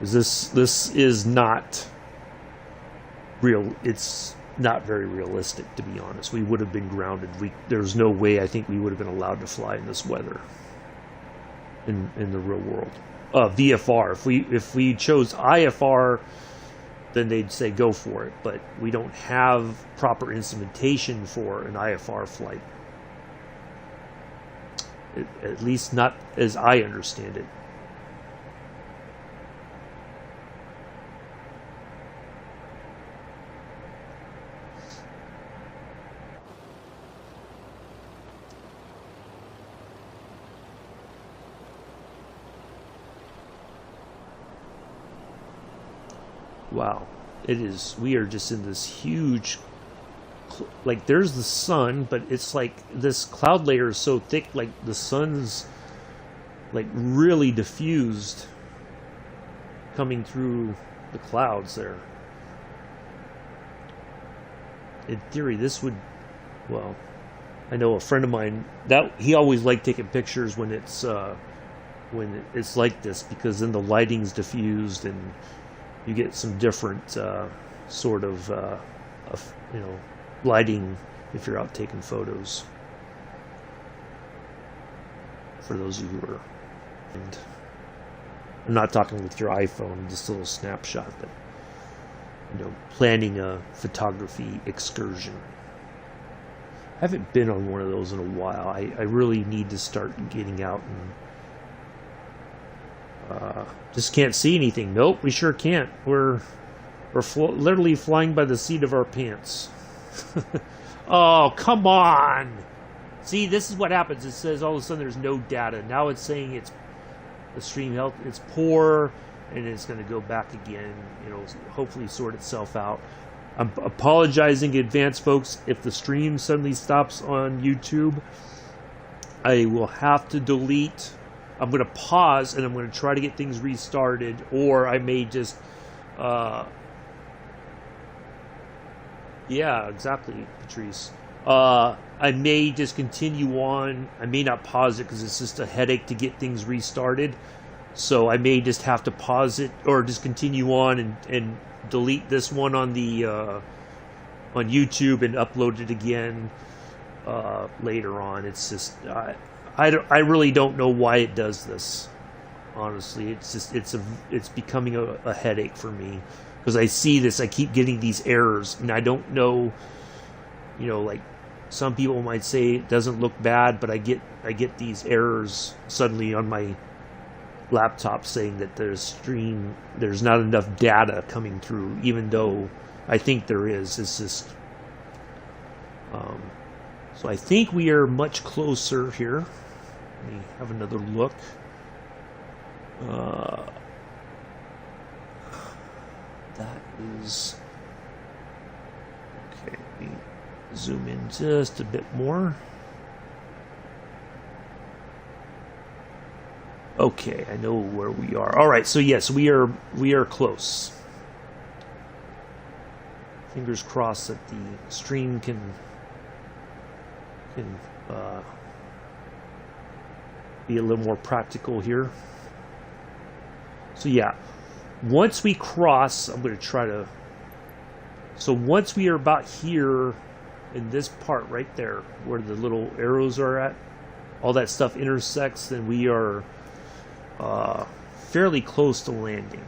Because this is not real. It's not very realistic, to be honest. We would have been grounded. There's no way I think we would have been allowed to fly in this weather in the real world. VFR. If we chose IFR, then they'd say go for it. But we don't have proper instrumentation for an IFR flight. At least not as I understand it. Wow, it is. We are just in this huge, like, there's the sun, but it's like this cloud layer is so thick, like the sun's like really diffused coming through the clouds there. In theory, this would, well, I know a friend of mine that he always liked taking pictures when it's like this, because then the lighting's diffused and you get some different sort of lighting if you're out taking photos. For those of you who are, and I'm not talking with your iPhone, just a little snapshot, but planning a photography excursion. I haven't been on one of those in a while. I really need to start getting out and just can't see anything. Nope, we sure can't. We're literally flying by the seat of our pants. Oh, come on! See, this is what happens. It says all of a sudden there's no data. Now it's saying it's the stream health. It's poor, and it's going to go back again. Hopefully sort itself out. I'm apologizing in advance, folks. If the stream suddenly stops on YouTube, I will have to delete I'm going to pause and I'm going to try to get things restarted, or I may just yeah, exactly, Patrice. I may just continue on. I may not pause it because it's just a headache to get things restarted. So I may just have to pause it or just continue on and delete this one on the on YouTube and upload it again later on. It's just I really don't know why it does this. Honestly, it's just it's becoming a headache for me. Because I see this, I keep getting these errors, and I don't know, you know, like some people might say it doesn't look bad, but I get these errors suddenly on my laptop saying that there's not enough data coming through, even though I think there is. It's just, so I think we are much closer here. Let me have another look. That is okay. Let me zoom in just a bit more. Okay, I know where we are. All right, so yes, we are close. Fingers crossed that the stream can be a little more practical here. So yeah. Once we cross, I'm going to try to... So once we are about here in this part right there, where the little arrows are at, all that stuff intersects, then we are fairly close to landing.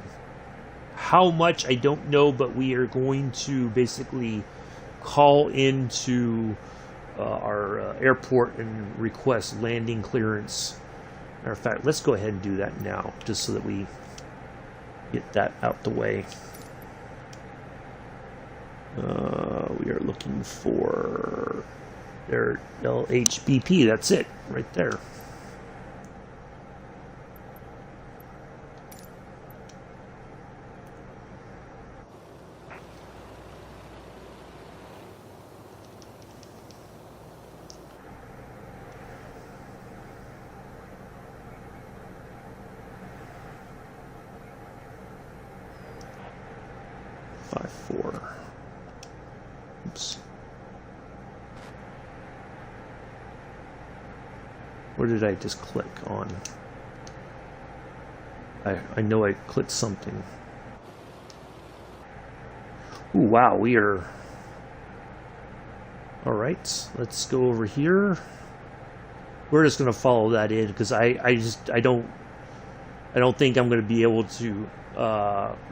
How much, I don't know, but we are going to basically call into our airport and request landing clearance. Matter of fact, let's go ahead and do that now, just so that we get that out the way. We are looking for their LHBP. That's it, right there. Oops. Where did I just click on? I know I clicked something. Ooh, wow, we are... Alright, let's go over here. We're just going to follow that in, because I don't think I'm going to be able to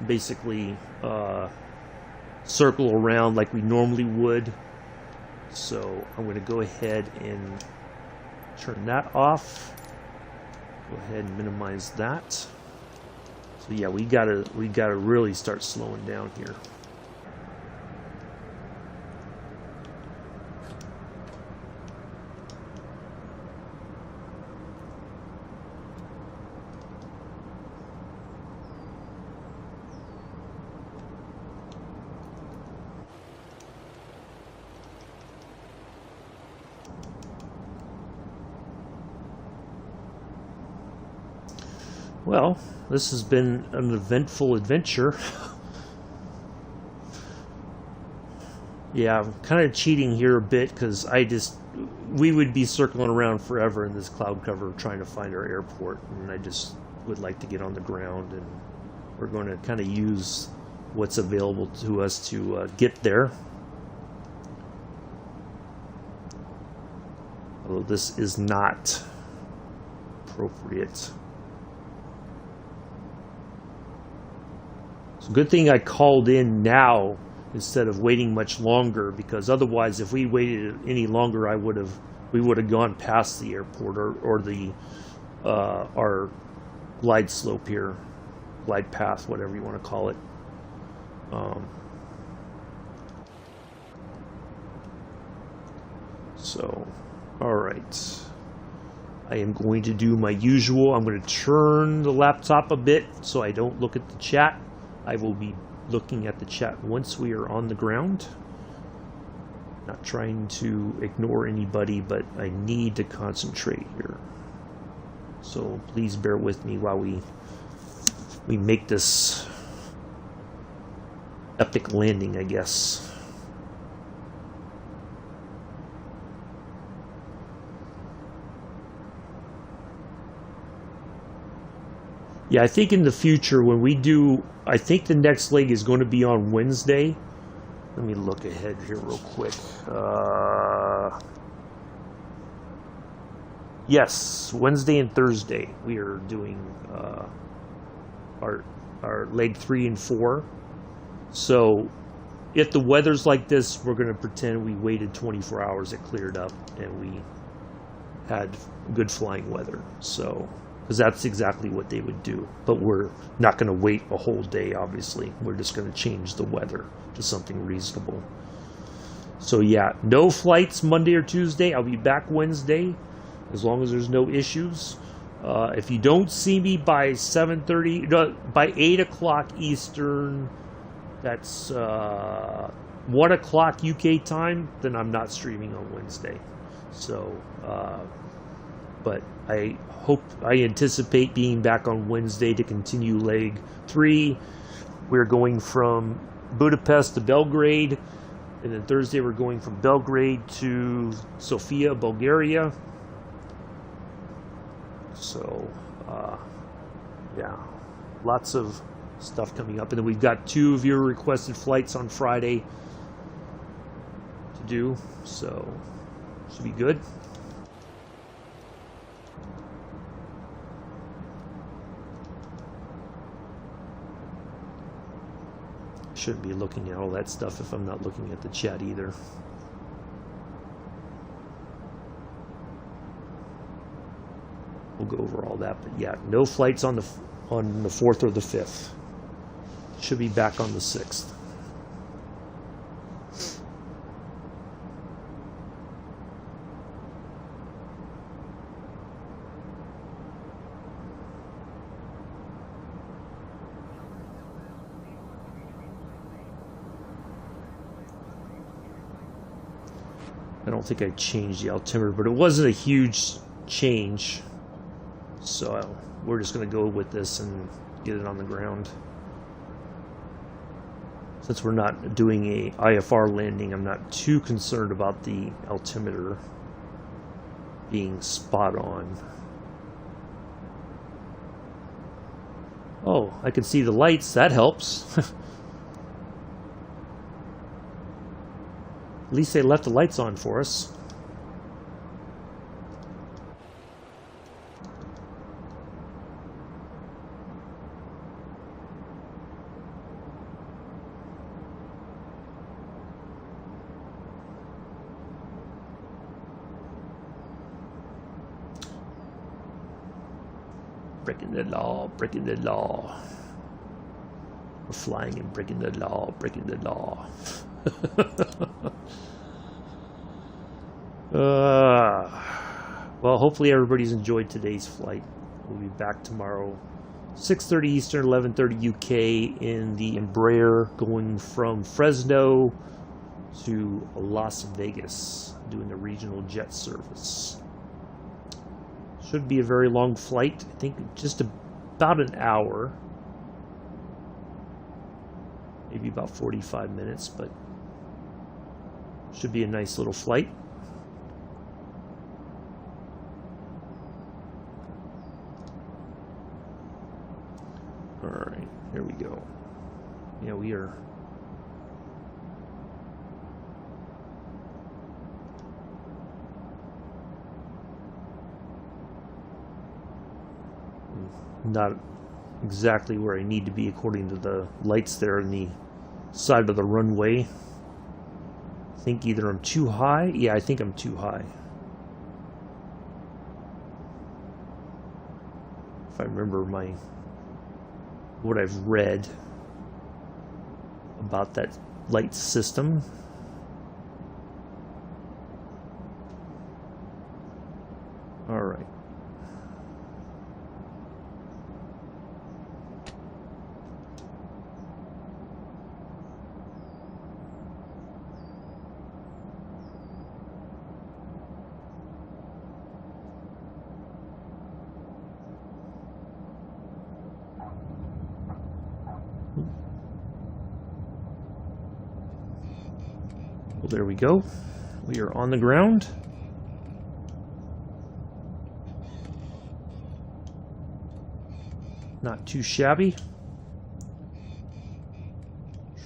basically circle around like we normally would. So I'm going to go ahead and turn that off. Go ahead and minimize that. So yeah, we gotta really start slowing down here. Well, this has been an eventful adventure. Yeah, I'm kind of cheating here a bit because we would be circling around forever in this cloud cover trying to find our airport, and I just would like to get on the ground, and we're going to kind of use what's available to us to get there. Although this is not appropriate. It's a good thing I called in now instead of waiting much longer, because otherwise, if we waited any longer, we would have gone past the airport or the our glide slope here, glide path, whatever you want to call it. So, all right. I am going to do my usual. I'm going to turn the laptop a bit so I don't look at the chat. I will be looking at the chat once we are on the ground. Not trying to ignore anybody, but I need to concentrate here. So please bear with me while we make this epic landing, I guess. Yeah, I think in the future when we do, I think the next leg is going to be on Wednesday. Let me look ahead here real quick. Yes, Wednesday and Thursday we are doing our leg 3 and 4. So if the weather's like this, we're going to pretend we waited 24 hours, it cleared up, and we had good flying weather. So, because that's exactly what they would do. But we're not going to wait a whole day, obviously. We're just going to change the weather to something reasonable. So yeah, no flights Monday or Tuesday. I'll be back Wednesday, as long as there's no issues. If you don't see me by 7:30, no, by 8 o'clock Eastern, that's 1 o'clock UK time, then I'm not streaming on Wednesday. So, but I anticipate being back on Wednesday to continue leg 3. We're going from Budapest to Belgrade, and then Thursday we're going from Belgrade to Sofia, Bulgaria. So, yeah, lots of stuff coming up. And then we've got 2 of your requested flights on Friday to do, so should be good. Shouldn't be looking at all that stuff if I'm not looking at the chat either. We'll go over all that, but yeah, no flights on the 4th or the 5th. Should be back on the 6th. I don't think I changed the altimeter, but it wasn't a huge change. So we're just going to go with this and get it on the ground. Since we're not doing a IFR landing, I'm not too concerned about the altimeter being spot on. Oh, I can see the lights. That helps. At least they left the lights on for us. Breaking the law, breaking the law. We're flying and breaking the law, breaking the law. Well, hopefully everybody's enjoyed today's flight. We'll be back tomorrow, 6:30 Eastern, 11:30 UK, in the Embraer, going from Fresno to Las Vegas, doing the regional jet service. Should be a very long flight. I think just about an hour, maybe about 45 minutes, but should be a nice little flight. All right, here we go. Yeah, we are not exactly where I need to be according to the lights there on the side of the runway. I think either I'm too high. Yeah, I think I'm too high. If I remember what I've read about that light system. All right. Well, there we go. We are on the ground. Not too shabby.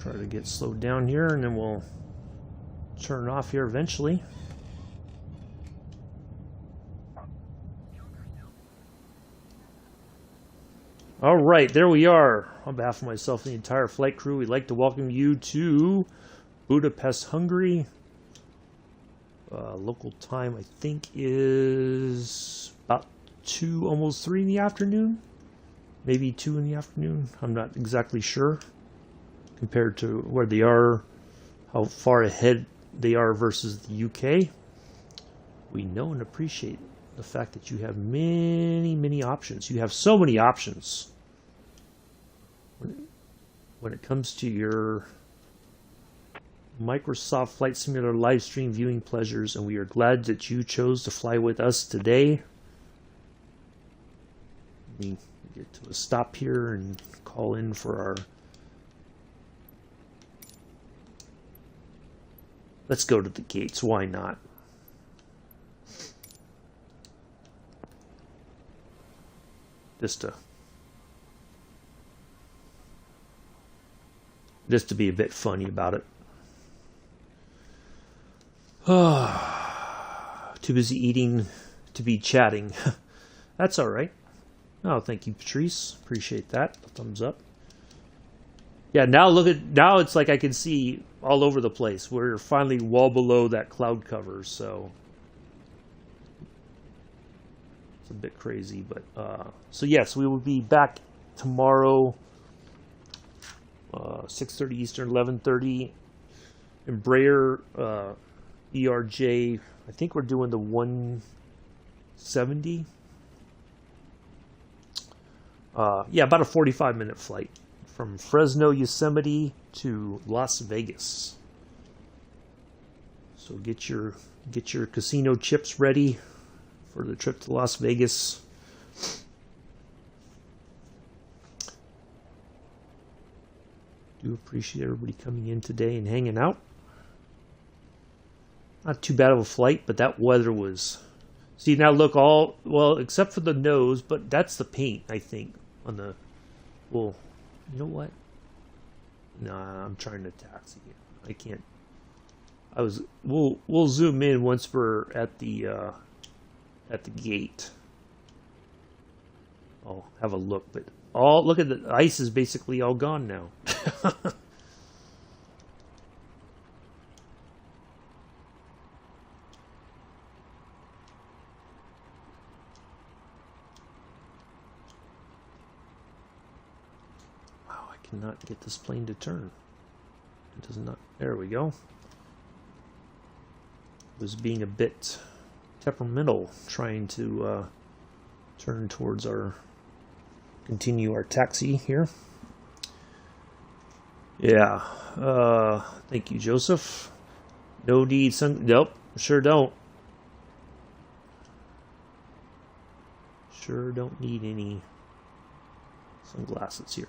Try to get slowed down here, and then we'll turn it off here eventually. All right, there we are. On behalf of myself and the entire flight crew, we'd like to welcome you to Budapest, Hungary. Local time, I think, is about 2, almost 3 in the afternoon. Maybe 2 in the afternoon. I'm not exactly sure. Compared to where they are, how far ahead they are versus the UK. We know and appreciate the fact that you have many, many options. You have so many options when it comes to your Microsoft Flight Simulator live stream viewing pleasures, and we are glad that you chose to fly with us today. We get to a stop here and call in for our... Let's go to the gates, why not? Just to be a bit funny about it. Too busy eating to be chatting. That's all right. Oh, thank you, Patrice. Appreciate that. A thumbs up. Yeah, now now it's like I can see all over the place. We're finally well below that cloud cover, so it's a bit crazy, but so yes, we will be back tomorrow, 6:30 Eastern, 11:30. Embraer ERJ. I think we're doing the 170. Yeah, about a 45-minute flight from Fresno, Yosemite to Las Vegas. So get your casino chips ready for the trip to Las Vegas. Do appreciate everybody coming in today and hanging out. Not too bad of a flight, but that weather was... See, now look, well, except for the nose, but that's the paint, I think, on the... Well, you know what? Nah, I'm trying to taxi here. I can't... We'll zoom in once we're at the gate. I'll have a look, but look at the ice is basically all gone now. Wow, I cannot get this plane to turn. It does not. There we go. Was being a bit temperamental trying to turn towards continue our taxi here. Yeah, thank you, Joseph. No need nope, sure don't. Sure don't need any sunglasses here.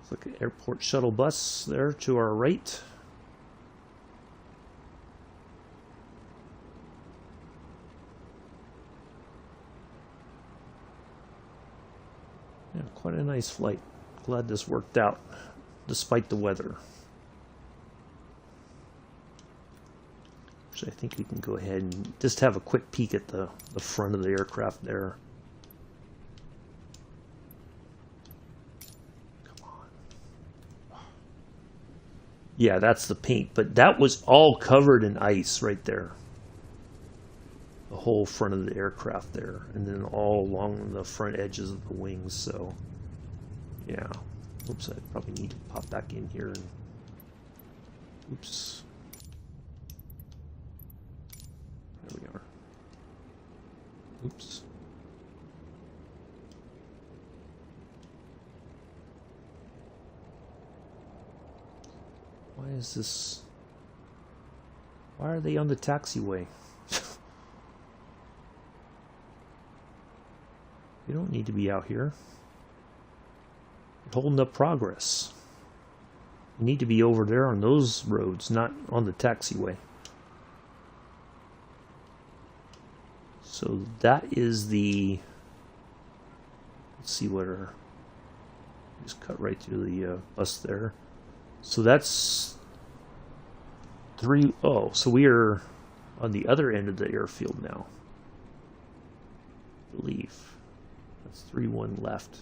Look at airport shuttle bus there to our right. Yeah, quite a nice flight. Glad this worked out despite the weather. Actually, I think we can go ahead and just have a quick peek at the front of the aircraft there. Yeah, that's the paint, but that was all covered in ice right there. The whole front of the aircraft there, and then all along the front edges of the wings, so yeah. Oops, I probably need to pop back in here and oops. Oops. Why is this? Why are they on the taxiway? You don't need to be out here. You're holding up progress. You need to be over there on those roads, not on the taxiway. So that is the... Let's see what our... Just cut right through the bus there. So that's 3... Oh, so we are on the other end of the airfield now. I believe. That's 3-1 left.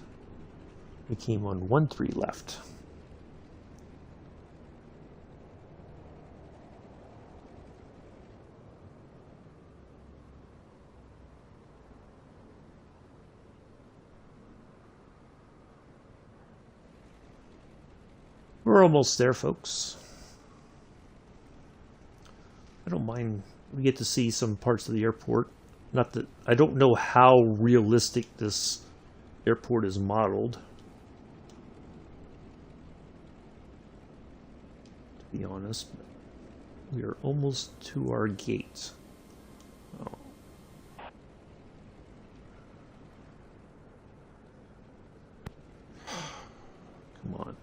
We came on 1-3 left. We're almost there, folks. I don't mind. We get to see some parts of the airport. Not that I don't know how realistic this airport is modeled, to be honest. We are almost to our gate. Oh. Come on.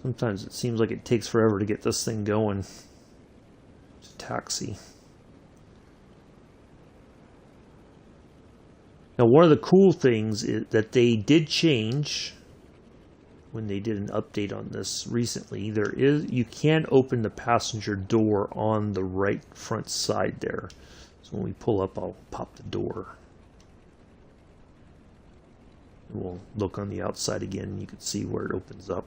Sometimes it seems like it takes forever to get this thing going. It's a taxi. Now, one of the cool things is that they did change when they did an update on this recently. You can open the passenger door on the right front side there. So when we pull up, I'll pop the door. And we'll look on the outside again, and you can see where it opens up.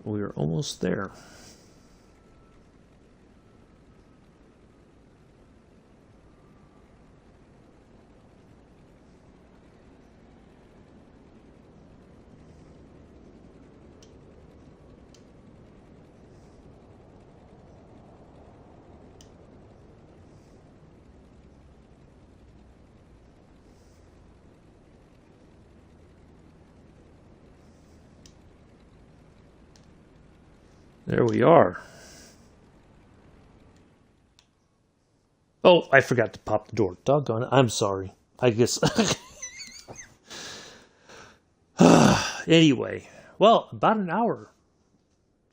We are almost there. There we are. Oh, I forgot to pop the door. Doggone it. I'm sorry. I guess. Anyway, well, about an hour.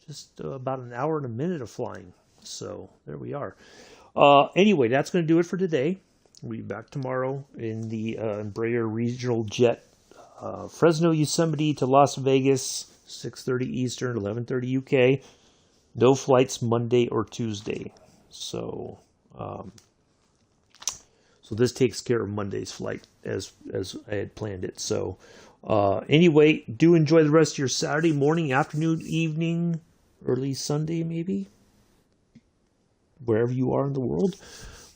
Just about an hour and a minute of flying. So there we are. Anyway, that's going to do it for today. We'll be back tomorrow in the Embraer regional jet. Fresno, Yosemite to Las Vegas, 6:30 Eastern, 11:30 UK. No flights Monday or Tuesday. So this takes care of Monday's flight as I had planned it. So anyway, do enjoy the rest of your Saturday morning, afternoon, evening, early Sunday maybe, wherever you are in the world.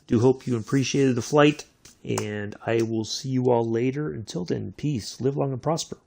Do hope you appreciated the flight, and I will see you all later. Until then, peace, live long and prosper.